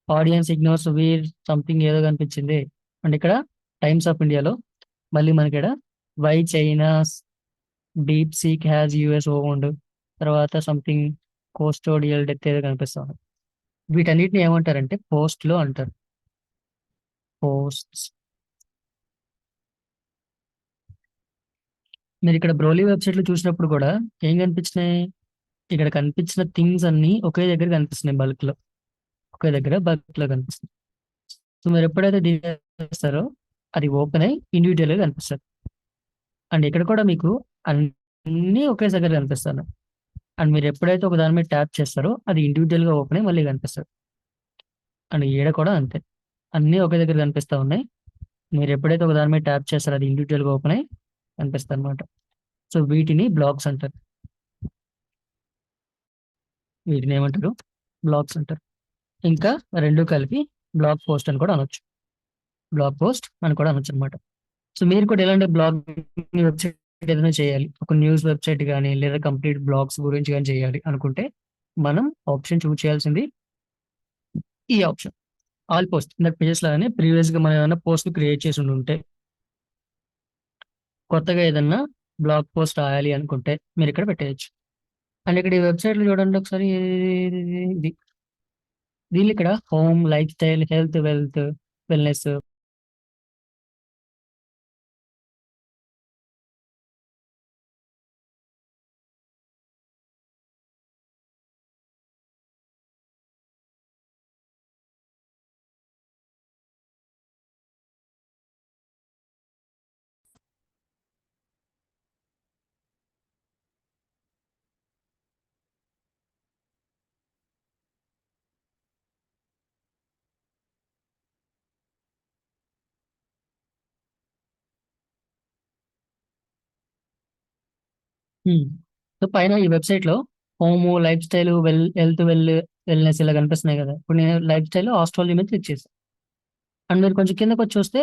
ఆడియన్స్ ఇగ్నోర్స్ వీర్ సంథింగ్ ఏదో కనిపించింది. అండ్ ఇక్కడ టైమ్స్ ఆఫ్ ఇండియాలో మళ్ళీ మనకి ఇక్కడ why China DeepSeek has US owned, తర్వాత సంథింగ్ కోస్టోడియల్ డెత్ ఏదో కనిపిస్తుంది. వీటన్నిటిని ఏమంటారంటే పోస్ట్లు అంటారు. పోస్ట్స్. మీరు ఇక్కడ బ్రోలీ వెబ్సైట్ లో చూసినప్పుడు కూడా ఏం కనిపించినాయి, ఇక్కడ కనిపించిన థింగ్స్ అన్ని ఒకే దగ్గర కనిపిస్తున్నాయి, బల్క్ లో కనిపిస్తుంది. సో మీరు ఎప్పుడైతే దీన్ని చేస్తారో అది ఓపెన్ అయ్యి ఇండివిజువల్ గా కనిపిస్తుంది. అండ్ ఇక్కడ కూడా మీకు అన్ని ఒకే దగ్గర కనిపిస్తాను. అండ్ మీరు ఎప్పుడైతే ఒక దాని మీద ట్యాప్ చేస్తారో అది ఇండివిజువల్ గా ఓపెన్ అయ్యి మళ్ళీ కనిపిస్తుంది. అండ్ ఈడ కూడా అంతే, అన్ని ఒకే దగ్గర కనిపిస్తా ఉన్నాయి. మీరు ఎప్పుడైతే ఒక దాని మీద ట్యాప్ చేస్తారో అది ఇండివిజువల్ గా ఓపెన్ అయ్యి కనిపిస్తుంది అనమాట. సో వీటిని బ్లాగ్స్ అంటారు. వీటిని ఏమంటారు, బ్లాగ్స్ అంటారు. ఇంకా రెండు కలిపి బ్లాగ్ పోస్ట్ అని కూడా అనొచ్చు, అనమాట. సో మీరు కూడా ఎలాంటి బ్లాగ్ వెబ్సైట్ ఏదైనా చేయాలి, ఒక న్యూస్ వెబ్సైట్ కానీ లేదా కంప్లీట్ బ్లాగ్స్ గురించి కానీ చేయాలి అనుకుంటే మనం ఆప్షన్ చూస్ చేయాల్సింది ఈ ఆప్షన్, ఆల్ పోస్ట్. ఇందాక పేజెస్ లాగానే ప్రీవియస్ గా మనం ఏమైనా పోస్ట్ క్రియేట్ చేసి ఉంటే, కొత్తగా ఏదన్నా బ్లాగ్ పోస్ట్ రాయాలి అనుకుంటే మీరు ఇక్కడ పెట్టేయచ్చు. అండ్ ఇక్కడ ఈ వెబ్సైట్ లో చూడండి ఒకసారి, ఇది దీనిలో ఇక్కడ home, life style, health, wellness. So పైన ఈ వెబ్సైట్ లో home, life style, health, wellness ఇలా కనిపిస్తున్నాయి కదా. ఇప్పుడు నేను లైఫ్ స్టైల్ ఆస్ట్రాలజీ మీద క్లిక్ చేశాను. అండ్ మీరు కొంచెం కిందకి వచ్చి చూస్తే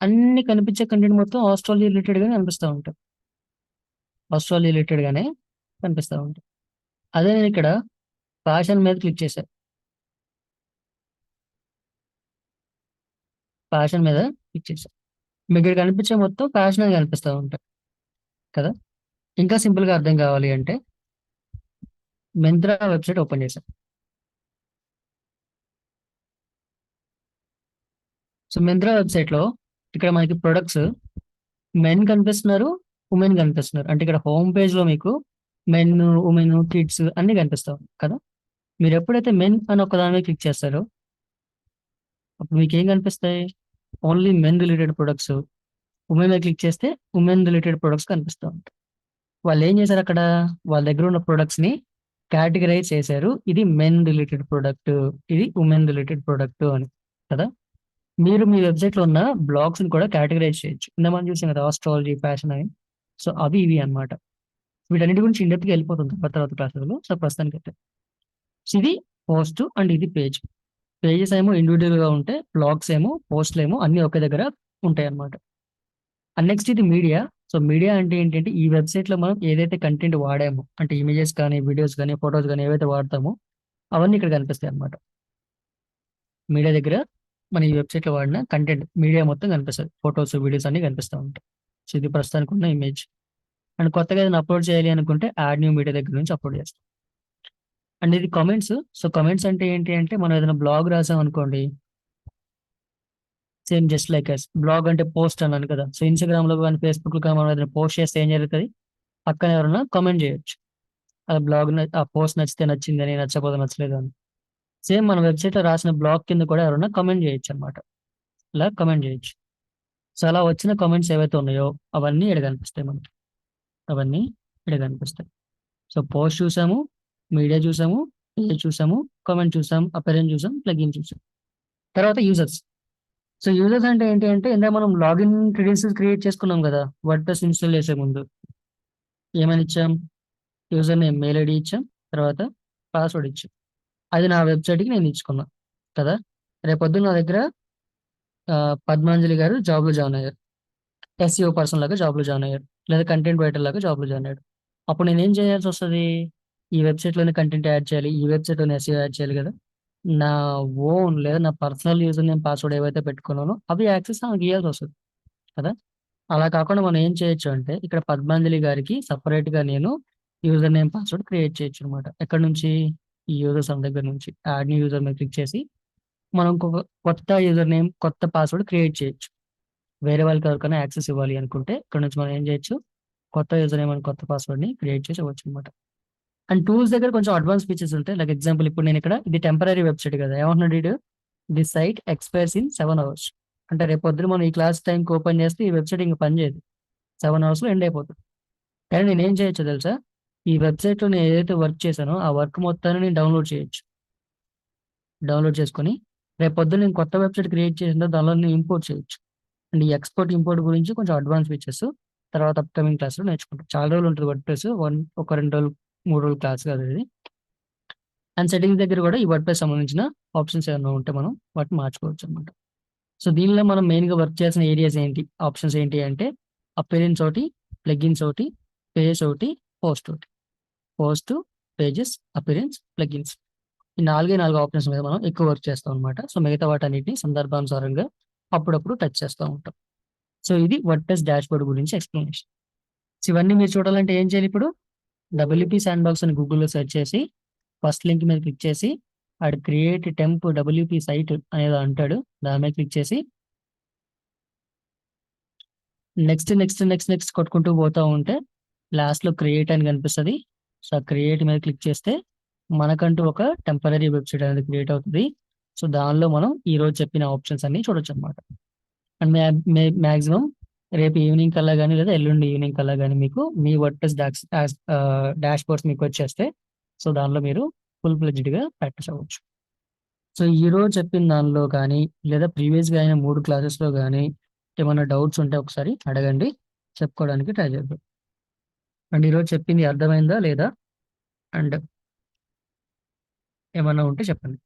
అన్ని కనిపించే కంటెంట్ మొత్తం ఆస్ట్రాలజీ రిలేటెడ్ గానే కనిపిస్తూ ఉంటాయి, ఆస్ట్రాలజీ రిలేటెడ్ గానే కనిపిస్తూ ఉంటాయి. అదే నేను ఇక్కడ ఫ్యాషన్ మీద క్లిక్ చేశాను. ఫ్యాషన్ మీద క్లిక్ చేశాను, మీకు ఇక్కడ కనిపించే మొత్తం ఫ్యాషన్ అని కనిపిస్తూ ఉంటాయి కదా. ఇంకా సింపుల్ గా అర్థం కావాలి అంటే మింత్రా వెబ్సైట్ ఓపెన్ చేశాను. సో మింత్రా వెబ్సైట్ లో ఇక్కడ మనకి ప్రొడక్ట్స్ మెన్ కనిపిస్తున్నారు, ఉమెన్ కనిపిస్తున్నారు. అంటే ఇక్కడ హోమ్ పేజ్ లో మీకు మెన్, ఉమెన్, కిడ్స్ అన్ని కనిపిస్తాయి కదా. మీరు ఎప్పుడైతే మెన్ అని ఒక దాని మీద క్లిక్ చేస్తారో అప్పుడు మీకు ఏం కనిపిస్తాయి, only men related products. Women మీద క్లిక్ చేస్తే ఉమెన్ రిలేటెడ్ ప్రొడక్ట్స్ కనిపిస్తూ ఉంటాయి. వాళ్ళు ఏం చేశారు అక్కడ, వాళ్ళ దగ్గర ఉన్న ప్రొడక్ట్స్ ని కేటగిరైజ్ చేశారు. ఇది మెన్ రిలేటెడ్ ప్రొడక్ట్, ఇది ఉమెన్ రిలేటెడ్ ప్రొడక్ట్ అని కదా. మీరు మీ వెబ్సైట్ లో ఉన్న బ్లాగ్స్ ని కూడా కేటగిరైజ్ చేయొచ్చు. ఇంత మనం చూసాం కదా ఆస్ట్రాలజీ, ఫ్యాషన్ అని. సో అవి ఇవి అన్నమాట. వీటన్నిటి గురించి in depth గా వెళ్ళిపోతుంది తర్వాత క్లాసులలో. సో ప్రస్తుతానికి అయితే సో ఇది పోస్ట్ అండ్ ఇది పేజ్. పేజెస్ ఏమో ఇండివిజువల్ గా ఉంటే, బ్లాగ్స్ ఏమో, పోస్ట్లు ఏమో అన్ని ఒకే దగ్గర ఉంటాయి అన్నమాట. అండ్ నెక్స్ట్ ఇది మీడియా. సో మీడియా అంటే ఏంటంటే ఈ వెబ్సైట్ లో మనం ఏదైతే కంటెంట్ వాడామో, అంటే ఇమేజెస్ కానీ, వీడియోస్ కానీ, ఫొటోస్ కానీ ఏవైతే వాడతామో అవన్నీ ఇక్కడ కనిపిస్తాయి అన్నమాట. మీడియా దగ్గర మన ఈ వెబ్సైట్ లో వాడిన కంటెంట్ మీడియా మొత్తం కనిపిస్తుంది. ఫొటోస్, వీడియోస్ అన్ని కనిపిస్తూ ఉంటాయి. సో ఇది ప్రస్తుతానికి ఉన్న ఇమేజ్. అండ్ కొత్తగా ఏదైనా అప్లోడ్ చేయాలి అనుకుంటే యాడ్ న్యూ మీడియా దగ్గర నుంచి అప్లోడ్ చేస్తాం. అండ్ ఇది కామెంట్స్. సో కామెంట్స్ అంటే ఏంటి అంటే, మనం ఏదైనా బ్లాగ్ రాసాం అనుకోండి, same just like as blog అంటే పోస్ట్ అన్నాను కదా. సో ఇన్స్టాగ్రామ్ లో కానీ, ఫేస్బుక్ లో కానీ మనం ఏదైనా పోస్ట్ చేస్తే ఏం జరుగుతుంది, పక్కన ఎవరైనా కామెంట్ చేయొచ్చు. ఆ బ్లాగ్ ఆ పోస్ట్ నచ్చితే నచ్చిందని, నచ్చకపోతే నచ్చలేదు అని. సేమ్ మన వెబ్సైట్ లో రాసిన బ్లాగ్ కింద కూడా ఎవరైనా కామెంట్ చేయొచ్చు అనమాట. ఇలా కామెంట్ చేయొచ్చు. సో అలా వచ్చిన కామెంట్స్ ఏవైతే ఉన్నాయో అవన్నీ ఇక్కడ కనిపిస్తాయి మనకి. అవన్నీ ఇక్కడ కనిపిస్తాయి. సో పోస్ట్ చూసాము, మీడియా చూసాము, పేజ్ చూసాము, కామెంట్ చూసాం, అపెరెన్స్ చూసాం, ప్లగిన్ చూసాం. తర్వాత యూజర్స్. సో యూజర్స్ అంటే ఏంటి అంటే, ఇందాక మనం లాగిన్ క్రెడెన్షియల్స్ క్రియేట్ చేసుకున్నాం కదా వర్డ్ ప్రెస్ ఇన్స్టాల్ చేసే ముందు. ఏమని ఇచ్చాం, యూజర్ నేమ్, మెయిల్ ఐడి ఇచ్చాం, తర్వాత పాస్వర్డ్ ఇచ్చాం. అది నా వెబ్సైట్కి నేను ఇచ్చుకున్నా కదా. రేపొద్దున నా దగ్గర పద్మాంజలి గారు జాబ్లో జాయిన్ అయ్యారు, ఎస్ఈఓ పర్సన్ లాగా జాబ్లో జాయిన్ అయ్యారు, లేదా కంటెంట్ రైటర్ లాగా జాబ్లో జాయిన్ అయ్యాడు. అప్పుడు నేను ఏం చేయాల్సి వస్తుంది, ఈ వెబ్సైట్లోనే కంటెంట్ యాడ్ చేయాలి, ఈ వెబ్సైట్లోనే ఎస్ఈఓ యాడ్ చేయాలి కదా. నా ఓన్ లేదా నా పర్సనల్ యూజర్ నేమ్, పాస్వర్డ్ ఏవైతే పెట్టుకున్నానో అవి యాక్సెస్ నాకు ఇవ్వాల్సి వస్తుంది కదా. అలా కాకుండా మనం ఏం చేయొచ్చు అంటే, ఇక్కడ పద్మాంజలి గారికి సపరేట్ గా నేను యూజర్ నేమ్, పాస్వర్డ్ క్రియేట్ చేయొచ్చు అనమాట. ఎక్కడ నుంచి, ఈ యూజర్స్ దగ్గర నుంచి యాడ్ న్యూ యూజర్ మీద క్లిక్ చేసి మనం కొత్త యూజర్ నేమ్, కొత్త పాస్వర్డ్ క్రియేట్ చేయొచ్చు. వేరే వాళ్ళకి ఎవరికైనా యాక్సెస్ ఇవ్వాలి అనుకుంటే ఇక్కడ నుంచి మనం ఏం చేయొచ్చు, కొత్త యూజర్ నేమ్ అండ్ కొత్త పాస్వర్డ్ ని క్రియేట్ చేసి ఇవ్వచ్చు అనమాట. అండ్ టూల్స్ దగ్గర కొంచెం అడ్వాన్స్ ఫీచర్స్ ఉంటాయి. లైక్ ఎగ్జాంపుల్, ఇప్పుడు నేను ఇక్కడ ఇది టెంపరీ వెబ్సైట్ కదా, ఏమంటున్నాడు వీడు, this site expires in 7 hours. అంటే రేపు పొద్దున మనం ఈ క్లాస్ టైంకి ఓపెన్ చేస్తే ఈ వెబ్సైట్ ఇంకా పనిచేయదు, 7 hours లో ఎండ్ అయిపోతుంది. కానీ నేను ఏం చేయొచ్చు తెలుసా, ఈ వెబ్సైట్ లో నేను ఏదైతే వర్క్ చేశానో ఆ వర్క్ మొత్తాన్ని నేను డౌన్లోడ్ చేయొచ్చు. డౌన్లోడ్ చేసుకొని రేపు పొద్దున్న నేను కొత్త వెబ్సైట్ క్రియేట్ చేసిన దానిలో నేను ఇంపోర్ట్ చేయొచ్చు. అండ్ ఈ ఎక్స్పోర్ట్ ఇంపోర్ట్ గురించి కొంచెం అడ్వాన్స్ ఫీచర్స్ తర్వాత అప్కమింగ్ క్లాస్లో నేర్చుకుంటాం. చాలా రోజులు ఉంటుంది వర్డ్ ప్రెస్, ఒక 2 రోజులు 3 రోజులు క్లాస్ కాదు ఇది. అండ్ సెట్టింగ్స్ దగ్గర కూడా ఈ వర్డ్ ప్రెస్ సంబంధించిన ఆప్షన్స్ ఏమైనా ఉంటే మనం వాటిని మార్చుకోవచ్చు అనమాట. సో దీనిలో మనం మెయిన్గా వర్క్ చేసిన ఏరియాస్ ఏంటి, ఆప్షన్స్ ఏంటి అంటే, అపియరెన్స్ ఒకటి, ప్లగిన్స్ ఒకటి, పేజెస్ ఒకటి, పోస్ట్ ఒకటి. పోస్ట్, పేజెస్, అపియరెన్స్, ప్లగిన్స్, ఈ 4 ఆప్షన్స్ మీద మనం ఎక్కువ వర్క్ చేస్తాం అనమాట. సో మిగతా వాటన్నిటిని సందర్భానుసారంగా అప్పుడప్పుడు టచ్ చేస్తూ ఉంటాం. సో ఇది వర్డ్ ప్రెస్ డాష్ బోర్డ్ గురించి ఎక్స్ప్లెనేషన్. సో ఇవన్నీ మీరు చూడాలంటే ఏం చేయాలి, ఇప్పుడు డబ్ల్యూపీ శాండ్ బాక్స్ అని గూగుల్లో సెర్చ్ చేసి ఫస్ట్ లింక్ మీద క్లిక్ చేసి ఆడు క్రియేట్ టెంప్ డబ్ల్యూపీ సైట్ అనేది అంటాడు, దాని మీద క్లిక్ చేసి నెక్స్ట్ నెక్స్ట్ నెక్స్ట్ నెక్స్ట్ కొట్టుకుంటూ పోతా ఉంటే లాస్ట్ లో క్రియేట్ అని కనిపిస్తుంది. సో క్రియేట్ మీద క్లిక్ చేస్తే మనకంటూ ఒక టెంపరీ వెబ్సైట్ అనేది క్రియేట్ అవుతుంది. సో దానిలో మనం ఈ రోజు చెప్పిన ఆప్షన్స్ అన్ని చూడొచ్చు అనమాట. అండ్ మ్యాక్సిమం రేపు ఈవినింగ్ కల్లా కానీ, లేదా ఎల్లుండి ఈవినింగ్ కల్లా కానీ మీకు మీ వర్డ్ ప్రెస్ డాష్ బోర్డ్స్ మీకు వచ్చేస్తే, సో దానిలో మీరు ఫుల్ గా ప్రాక్టీస్ అవ్వచ్చు. సో ఈ రోజు చెప్పిన దానిలో కానీ, లేదా ప్రీవియస్గా అయిన 3 క్లాసెస్లో కానీ ఏమైనా డౌట్స్ ఉంటే ఒకసారి అడగండి, చెప్పుకోవడానికి ట్రై చేద్దాం. అండ్ ఈరోజు చెప్పింది అర్థమైందా లేదా, అండ్ ఏమన్నా ఉంటే చెప్పండి.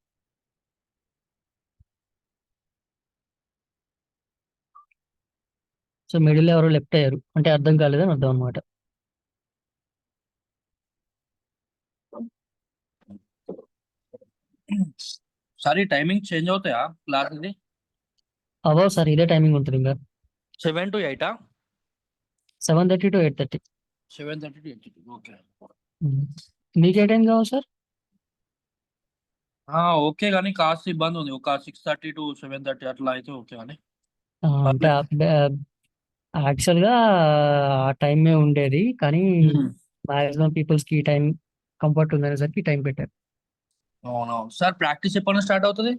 సో మిడిల్ ఎవరో లెఫ్ట్ అయ్యారు అంటే అర్థం కాలేదని అర్థం అనమాట. సార్ ఈ టైమింగ్ చేంజ్ అవుతాయా క్లాస్ ఇది? అవో సార్ ఇదే టైమింగ్ ఉంటుంది ఇంకా, 7 to 8 7:30 to 8:30. 7:30 to 8. ఓకే. మీకు ఏ టైం కావాలి సార్? ఓకే కానీ కాస్ట్ ఇబ్బంది ఉంది, ఒక 6:30 to 7:30 అట్లా అయితే ఓకే కానీ. అంటే యాక్చువల్గా ఆ టైమే ఉండేది, కానీ మాక్సిమం పీపుల్స్ కి ఈ టైం కంఫర్ట్ ఉందనేసరికి ఈ టైం పెట్టారు. అవునవును సార్. ప్రాక్టీస్ ఎప్పటి నుంచి స్టార్ట్ అవుతుంది?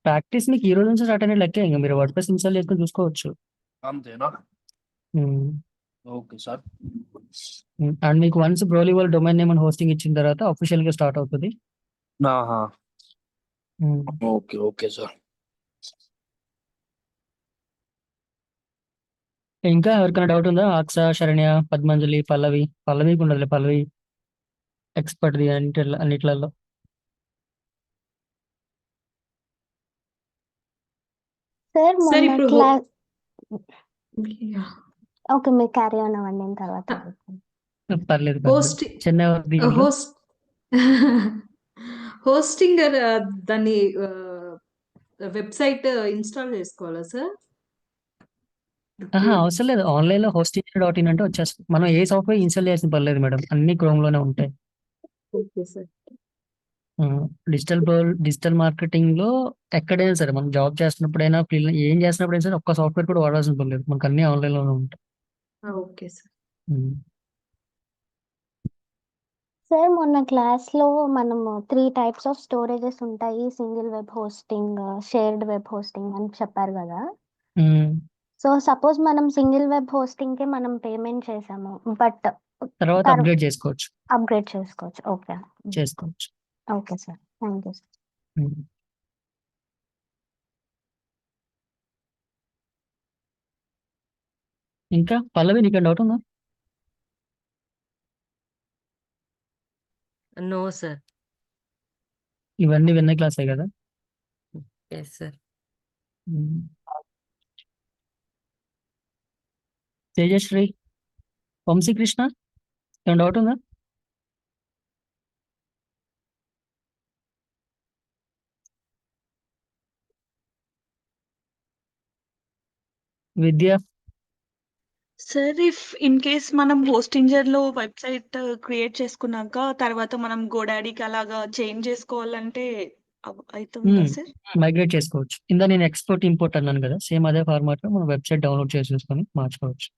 ప్రాక్టీస్ మీకు ఈ రోజు నుంచి స్టార్ట్ అయిన లెక్కే, ఇంకా మీరు వర్డ్ ప్రెస్ ఇన్స్టాల్ చేసుకొని చూసుకోవచ్చు. అంతేనా? ఉమ్. Okay sir. అండ్ మీకు వన్స్ బ్రోలీవల్ డొమైన్ నేమ్ అండ్ హోస్టింగ్ ఇచ్చిన తర్వాత అఫీషియల్ గా స్టార్ట్ అవుతుంది. ఆహా. ఉమ్. Okay okay sir. ఇంకా ఎవరికైనా డౌట్ ఉందా? అక్ష, శరణ్య, పద్మంజలి, పల్లవికి ఉండదులే, పల్లవి ఎక్స్పర్ట్ ది అన్నిట్లలో. సార్ సార్ మొన్న ఇప్పుడు క్లాస్ యా. ఓకే, మీరు క్యారీ ఆన్ అవ్వండి, నేను తర్వాత అడుగుతాను. పర్లేదు హోస్ట్ చెన్నై ఎవరిది ఇంట్లో? హోస్ట్ హోస్టింగ్ దాన్ని వెబ్సైట్ ఇన్స్టాల్ చేసుకోవాలా సార్? అవసరం లేదు. ఆన్లైన్ లో hosting.in అంటే వచ్చేస్తుంది. మనం ఏ సాఫ్ట్వేర్ ఇన్స్టాల్ చేయాల్సిన పర్లేదు మేడం, అన్ని క్రోమ్ లోనే ఉంటాయి. Okay sir. డిజిటల్ మార్కెటింగ్ లో ఎక్కడైనా సరే మనం జాబ్ చేస్తున్నప్పుడైనా ఏం చేస్తున్నప్పుడైనా సరే ఒక్క సాఫ్ట్వేర్ కూడా వాడాల్సిన పర్లేదు, మనకు అన్ని ఆన్లైన్ లోనే ఉంటాయి. Okay sir. ఉమ్. సార్ మొన్న క్లాస్లో మనము 3 టైప్స్ ఆఫ్ స్టోరేజెస్ ఉంటాయి, single web hosting, shared web hosting అని చెప్పారు కదా. ఉమ్. సో సపోజ్ మనం సింగిల్ వెబ్ హోస్టింగ్కి మనం పేమెంట్ చేసాము, బట్ తర్వాత అప్గ్రేడ్ చేసుకోవచ్చు. అప్గ్రేడ్ చేసుకోవచ్చు. ఓకే చేసుకోవచ్చు. Okay sir, thank you sir. Um. ఇంకా పల్లవి, నీకు డౌట్ ఉందా? No sir. ఇవన్నీ విన్న క్లాసే కదా. Yes sir. Um. Tejasri, Vamsikrishna, ఏమైనా డౌట్ ఉందా? Vidya, sir if in case మనం హోస్టింజర్ లో వెబ్సైట్ క్రియేట్ చేసుకున్నాక తర్వాత మనం గోడాడీకి అలాగా చేంజ్ చేసుకోవాలంటే అవుతుందా సార్? మైగ్రేట్ చేసుకోవచ్చు. ఇందా నేను ఎక్స్పోర్ట్ ఇంపోర్ట్ అన్నాను కదా, సేమ్ అదే ఫార్మాట్ లో మనం వెబ్సైట్ డౌన్లోడ్ చేసేసుకొని మార్చుకోవచ్చు.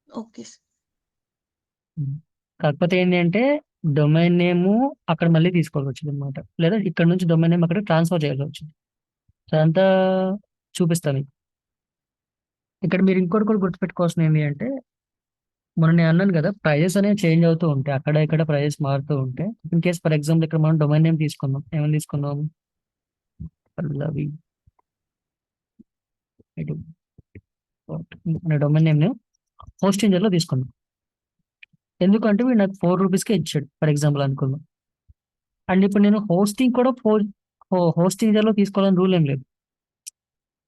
Okay sir. కాకపోతే ఏంటి అంటే డొమైన్ నేమ్ అక్కడ మళ్ళీ తీసుకోవాల్సి వచ్చింది అనమాట, లేదా ఇక్కడ నుంచి డొమైన్ నేమ్ అక్కడ ట్రాన్స్ఫర్ చేయాల్సి వచ్చింది. అదంతా చూపిస్తాను మీకు. ఇక్కడ మీరు ఇంకోటి కూడా గుర్తుపెట్టుకోవాల్సింది ఏంటి అంటే, మొన్న నేను అన్నాను కదా, ప్రైజెస్ అనేవి చేంజ్ అవుతూ ఉంటాయి, అక్కడ ఇక్కడ ప్రైజెస్ మారుతూ ఉంటాయి. ఇన్ కేస్ ఫర్ ఎగ్జాంపుల్ ఇక్కడ మనం డొమైన్ నేమ్ తీసుకుందాం. ఏమైనా తీసుకుందాం? పల్లవి డొమైన్ నేమ్ హోస్టింజర్ లో తీసుకుందాం. ఎందుకంటే వీడు నాకు 4 రూపీస్కే ఇచ్చాడు ఫర్ ఎగ్జాంపుల్ అనుకుందాం. అండ్ ఇప్పుడు నేను హోస్టింగ్ కూడా హోస్టింజర్ లో తీసుకోవాలని రూల్ ఏం లేదు.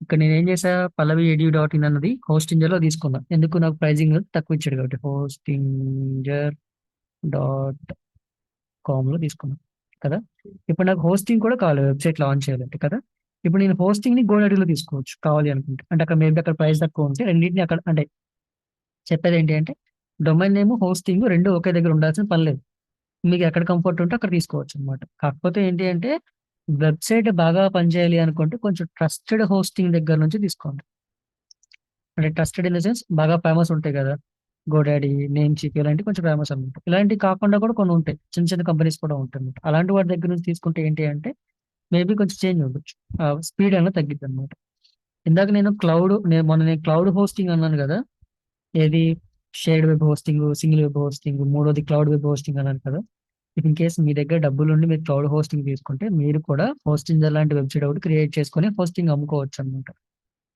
ఇక్కడ నేను ఏం చేసా, pallaviedu.in అన్నది హోస్టింజర్ లో తీసుకున్నా, ఎందుకు నాకు ప్రైజింగ్ తక్కువ ఇచ్చాడు కాబట్టి hostingr.com లో తీసుకున్నాను కదా. ఇప్పుడు నాకు హోస్టింగ్ కూడా కావాలి వెబ్సైట్ లాంచ్ చేయాలంటే కదా. ఇప్పుడు నేను హోస్టింగ్ ని గోడాడీలో తీసుకోవచ్చు కావాలి అనుకుంటే, అంటే అక్కడ మేబీ అక్కడ ప్రైస్ తక్కువ ఉంటే రెండింటిని అక్కడ, అంటే చెప్పేది ఏంటి అంటే డొమైన్ నేమ్ హోస్టింగ్ రెండు ఒకే దగ్గర ఉండాల్సిన పని లేదు. మీకు ఎక్కడ కంఫర్ట్ ఉంటే అక్కడ తీసుకోవచ్చు అనమాట. కాకపోతే ఏంటి అంటే వెబ్సైట్ బాగా పనిచేయాలి అనుకుంటే కొంచెం ట్రస్టెడ్ హోస్టింగ్ దగ్గర నుంచి తీసుకోండి. అంటే ట్రస్టెడ్ ఇన్ ద సెన్స్ బాగా ఫేమస్ ఉంటాయి కదా, గోడాడీ, నేమ్ చీప్, ఇలాంటి కొంచెం ఫేమస్ అనమాట. ఇలాంటివి కాకుండా కూడా కొన్ని ఉంటాయి, చిన్న చిన్న కంపెనీస్ కూడా ఉంటాయి అనమాట. అలాంటి వాటి దగ్గర నుంచి తీసుకుంటే ఏంటి అంటే మేబీ కొంచెం చేంజ్ ఉండొచ్చు, స్పీడ్ అనేది తగ్గిద్ది అనమాట. ఇందాక మొన్న నేను క్లౌడ్ హోస్టింగ్ అన్నాను కదా, ఏది shared web hosting, single web hosting, మూడోది క్లౌడ్ వెబ్ హోస్టింగ్ అన్నాను కదా. ఇన్ కేస్ మీ దగ్గర డబ్బులు ఉండి మీరు క్లౌడ్ హోస్టింగ్ తీసుకుంటే మీరు కూడా హోస్టింగ్ లాంటి వెబ్సైట్ ఒకటి క్రియేట్ చేసుకొని హోస్టింగ్ అమ్ముకోవచ్చు అనమాట.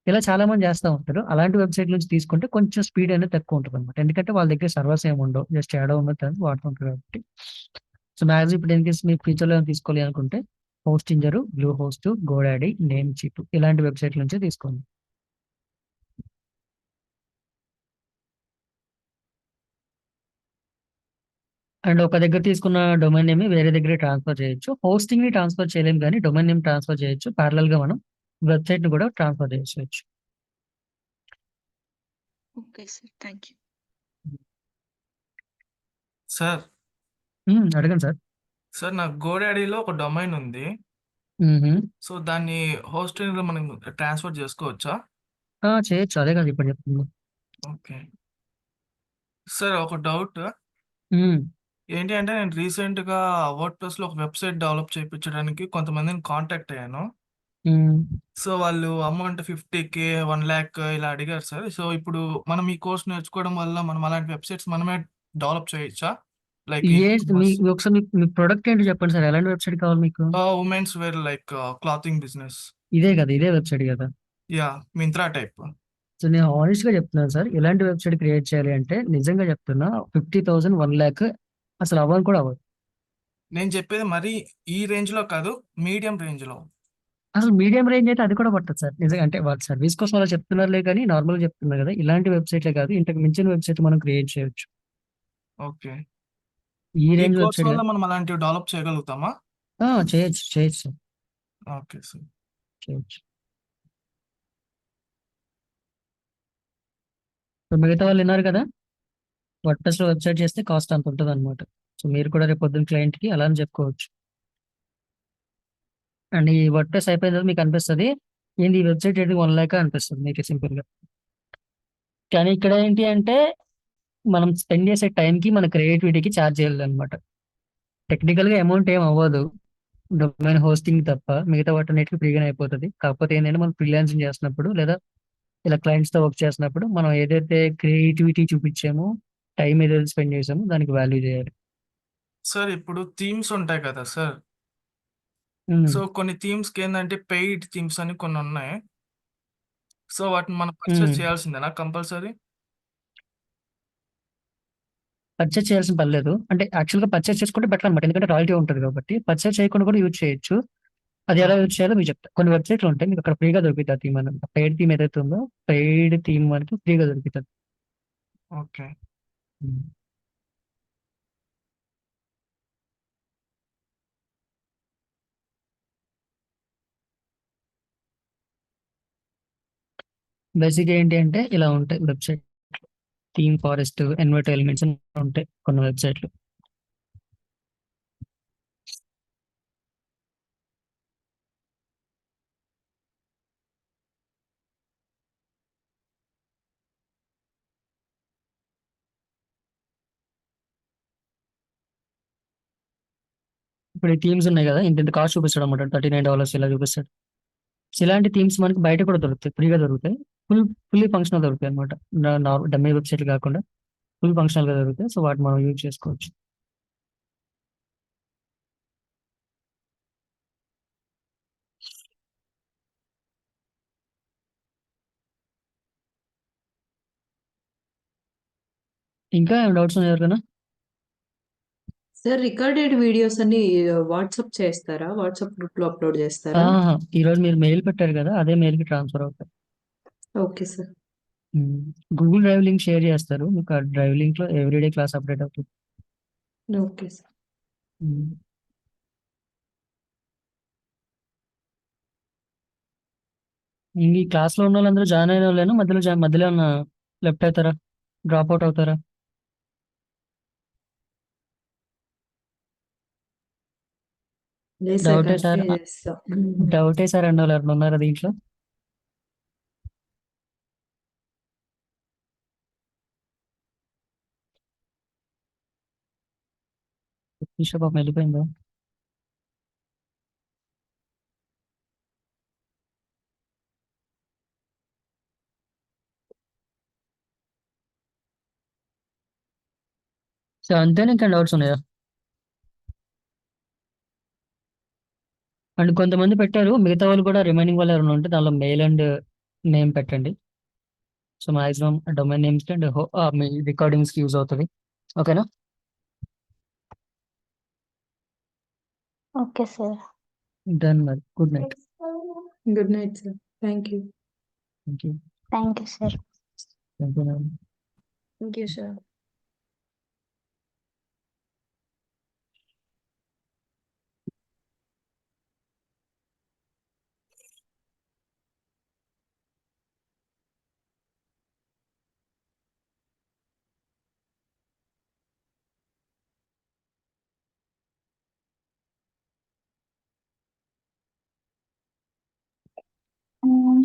ఇలా చాలా మంది చేస్తూ ఉంటారు. అలాంటి వెబ్సైట్ నుంచి తీసుకుంటే కొంచెం స్పీడ్ అనేది తక్కువ ఉంటుంది అనమాట, ఎందుకంటే వాళ్ళ దగ్గర సర్వర్స్ ఏమి ఉండవు, జస్ట్ ఏడో ఉన్నది వాడుతుంటారు కాబట్టి. సో మ్యాక్సిమం ఇప్పుడు ఇన్ కేస్ మీ ఫ్యూచర్లో తీసుకోవాలి అనుకుంటే Hostinger, Bluehost, GoDaddy, Namecheap ఇలాంటి వెబ్సైట్ నుంచే తీసుకోండి. అండ్ ఒక దగ్గర తీసుకున్న డొమైన్ నేమ్ వేరే దగ్గర ట్రాన్స్ఫర్ చేయొచ్చు. హోస్టింగ్ ని ట్రాన్స్ఫర్ చేయలేము, కానీ డొమైన్ నేమ్ ట్రాన్స్ఫర్ చేయొచ్చు. ప్యారలల్ గా మనం వెబ్సైట్ ని కూడా ట్రాన్స్ఫర్ చేయొచ్చు. Okay sir, thank you. Sir అడగండి సార్. సార్ నాకు గోడాడీలో ఒక డొమైన్ ఉంది. మ్మ్. సో దాన్ని హోస్టింగ్ లో మనం ట్రాన్స్ఫర్ చేసుకోవచ్చా? చేయొచ్చు, అదే కదా ఇప్పుడు చెప్తుంది. ఓకే సార్, ఒక డౌట్ మ్మ్. ఏంటి అంటే నేను రీసెంట్ గా వర్డ్ ప్రెస్ లో ఒక వెబ్సైట్ డెవలప్ చేయించడానికి కొంతమందిని కాంటాక్ట్ అయ్యాను. సో వాళ్ళు అమౌంట్ 50K 1 lakh ఇలా అడిగారు సార్. సో ఇప్పుడు మనం ఈ కోర్స్ నేర్చుకోవడం వల్ల మనం అలాంటి వెబ్సైట్స్ మనమే డెవలప్ చేయొచ్చా? లైక్ ఏ ఒకసారి మీ ప్రొడక్ట్ ఏంటి చెప్పండి సార్, ఎలాంటి వెబ్సైట్ కావాలి మీకు? Women's wear like clothing business. ఇదే కదా, ఇదే వెబ్సైట్ కదా. Yeah, Myntra type. సో నేను ఆనెస్ట్ గా చెప్తున్నాను సార్, ఎలాంటి వెబ్సైట్ క్రియేట్ చేయాలి అంటే నిజంగా చెప్తున్నా 50,000 1 lakh అసలు అవ్వని కూడా అవ్వదు. నేను చెప్పేది మరి ఈ రేంజ్ లో కాదు, మీడియం రేంజ్ లో. అసలు మీడియం రేంజ్ అయితే అది కూడా పట్టదు సార్. నిజంగా అంటే వాళ్ళ సర్వీస్ కోసం అలా చెప్తున్నారులే కానీ నార్మల్ గా చెప్తున్నారు కదా, ఇలాంటి వెబ్సైట్లే కాదు ఇంతకు మించిన వెబ్సైట్ మనం క్రియేట్ చేయొచ్చు. ఓకే. ఈ ఈ రేంజ్ కోర్స్ వెబ్సైట్ వల్ల మనం అలాంటివి డెవలప్ చేయగలుగుతామా? చేయొచ్చు చేయొచ్చు సార్, ఓకే సార్. చేయొచ్చు. సో మిగతా వాళ్ళు విన్నారు కదా, వర్డ్ప్రెస్ లో వెబ్సైట్ చేస్తే కాస్ట్ అంత ఉంటుంది అనమాట. సో మీరు కూడా రేపు పొద్దున్న క్లయింట్ కి అలా అని చెప్పుకోవచ్చు. అండ్ ఈ వర్డ్ప్రెస్ అయిపోయిన తర్వాత మీకు అనిపిస్తుంది ఏంది ఈ వెబ్సైట్ రేటింగ్ 1 lakh అనిపిస్తుంది మీకు సింపుల్ గా. కానీ ఇక్కడ ఏంటి అంటే మనం స్పెండ్ చేసే టైంకి మన క్రియేటివిటీకి ఛార్జ్ చేయాలి అనమాట. టెక్నికల్ గా అమౌంట్ ఏం అవ్వదు, డొమైన్ హోస్టింగ్ తప్ప మిగతా వాటన్నిటికీ ఫ్రీగానే అయిపోతుంది. కాకపోతే ఏంటంటే మనం ఫ్రీలాన్సింగ్ చేస్తున్నప్పుడు లేదా ఇలా క్లయింట్స్ తో వర్క్ చేస్తున్నప్పుడు మనం ఏదైతే క్రియేటివిటీ చూపించామో, టైం ఏదైతే స్పెండ్ చేసామో దానికి వాల్యూ చేయాలి. సార్ ఇప్పుడు థీమ్స్ ఉంటాయి కదా సార్. ఉమ్. సో కొన్ని థీమ్స్ కి ఏంటంటే పెయిడ్ థీమ్స్ అని కొన్ని ఉన్నాయి. సో వాటిని మనం పర్చేస్ ఉమ్. చేయాల్సిందేనా కంపల్సరీ? పర్చేస్ చేయాల్సిన పర్లేదు, అంటే యాక్చువల్ గా పర్చేస్ చేసుకుంటే బెటర్ అనమాట, ఎందుకంటే రాయల్టీ ఉంటుంది కాబట్టి. పర్చేస్ చేయకుండా కూడా యూజ్ చేయొచ్చు. అది ఎలా యూజ్ చేయాలో మీకు చెప్తా. కొన్ని వెబ్సైట్లు ఉంటాయి మీకు అక్కడ ఫ్రీగా దొరుకుతుంది. థీమ్ అని పెయిడ్ థీమ్ ఏదైతే ఉందో పెయిడ్ థీమ్ మనకి ఫ్రీగా దొరుకుతుంది. ఓకే. బేసిక్ ఏంటి అంటే ఇలా ఉంటాయి వెబ్సైట్, థీమ్ ఫారెస్ట్ ఎన్వర్ట్ ఎలిమెంట్స్ ఉంటాయి కొన్ని వెబ్సైట్లు. ఇప్పుడు ఈ థీమ్స్ ఉన్నాయి కదా, ఇంత కాస్ట్ చూపిస్తాడు అనమాట, $39 ఇలా చూపిస్తాడు. సో ఇలాంటి థీమ్స్ మనకి బయట కూడా దొరుకుతాయి, ఫ్రీగా దొరుకుతాయి, ఫుల్లీ ఫంక్షనల్ దొరుకుతాయి అనమాట. డమ్మీ వెబ్సైట్లు కాకుండా ఫుల్ ఫంక్షనల్ గా దొరుకుతాయి. సో వాటిని మనం యూజ్ చేసుకోవచ్చు. ఇంకా ఏమైనా డౌట్స్ ఉన్నాయి ఎవరికైనా? సార్ రికార్డెడ్ వీడియోస్ అన్ని వాట్సాప్ చేస్తారా? వాట్సాప్ గ్రూప్ లో అప్లోడ్ చేస్తారా? ఈ రోజు మీరు మెయిల్ పెట్టారు కదా, అదే మెయిల్ కి ట్రాన్స్ఫర్ అవుతాయి. Okay sir. Google drive link share చేస్తారు, మీకు ఆ డ్రైవ్ లింక్ లో ఎవ్రీడే క్లాస్ అప్డేట్ అవుతుంది. Okay sir. ఉమ్. ఇంక ఈ క్లాస్ లో ఉన్న వాళ్ళందరూ జాయిన్ అయిన వాళ్ళేనా, మధ్యలో ఉన్న లెఫ్ట్ అవుతారా, డ్రాప్ అవుట్ అవుతారా? లేదు సార్, డౌటే సార్, కంటిన్యూ చేస్తాం. డౌటే సార్ అన్న వాళ్ళు ఎవరైనా ఉన్నారా దీంట్లో? ఈషా పాపం వెళ్ళిపోయిందా? సో అంతేనా, ఇంకా డౌట్స్ ఉన్నాయా? అండ్ కొంతమంది పెట్టారు, మిగతా వాళ్ళు కూడా రిమైనింగ్ వాళ్ళు ఎవరైనా ఉంటే దానిలో మెయిల్ అండ్ నేమ్ పెట్టండి. So maximum domain names and me recordings కి యూజ్ అవుతుంది. ఓకేనా? Okay sir. డన్ మరి, good night. Good night sir. Thank you. Thank you. Thank you sir. Thank you. Thank you sir.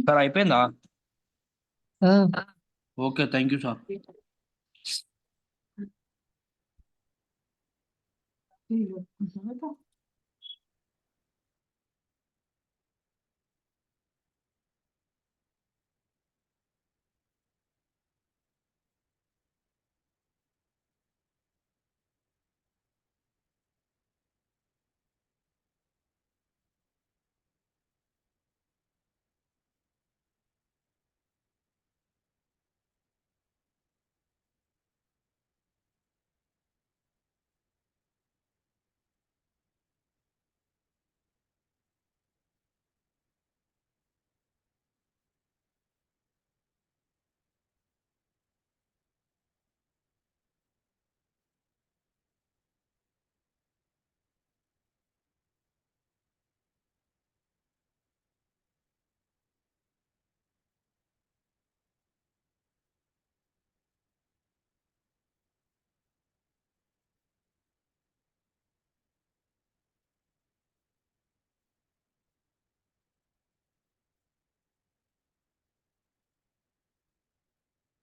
Sir అయిపోయిందా? ఆ, okay, thank you sir.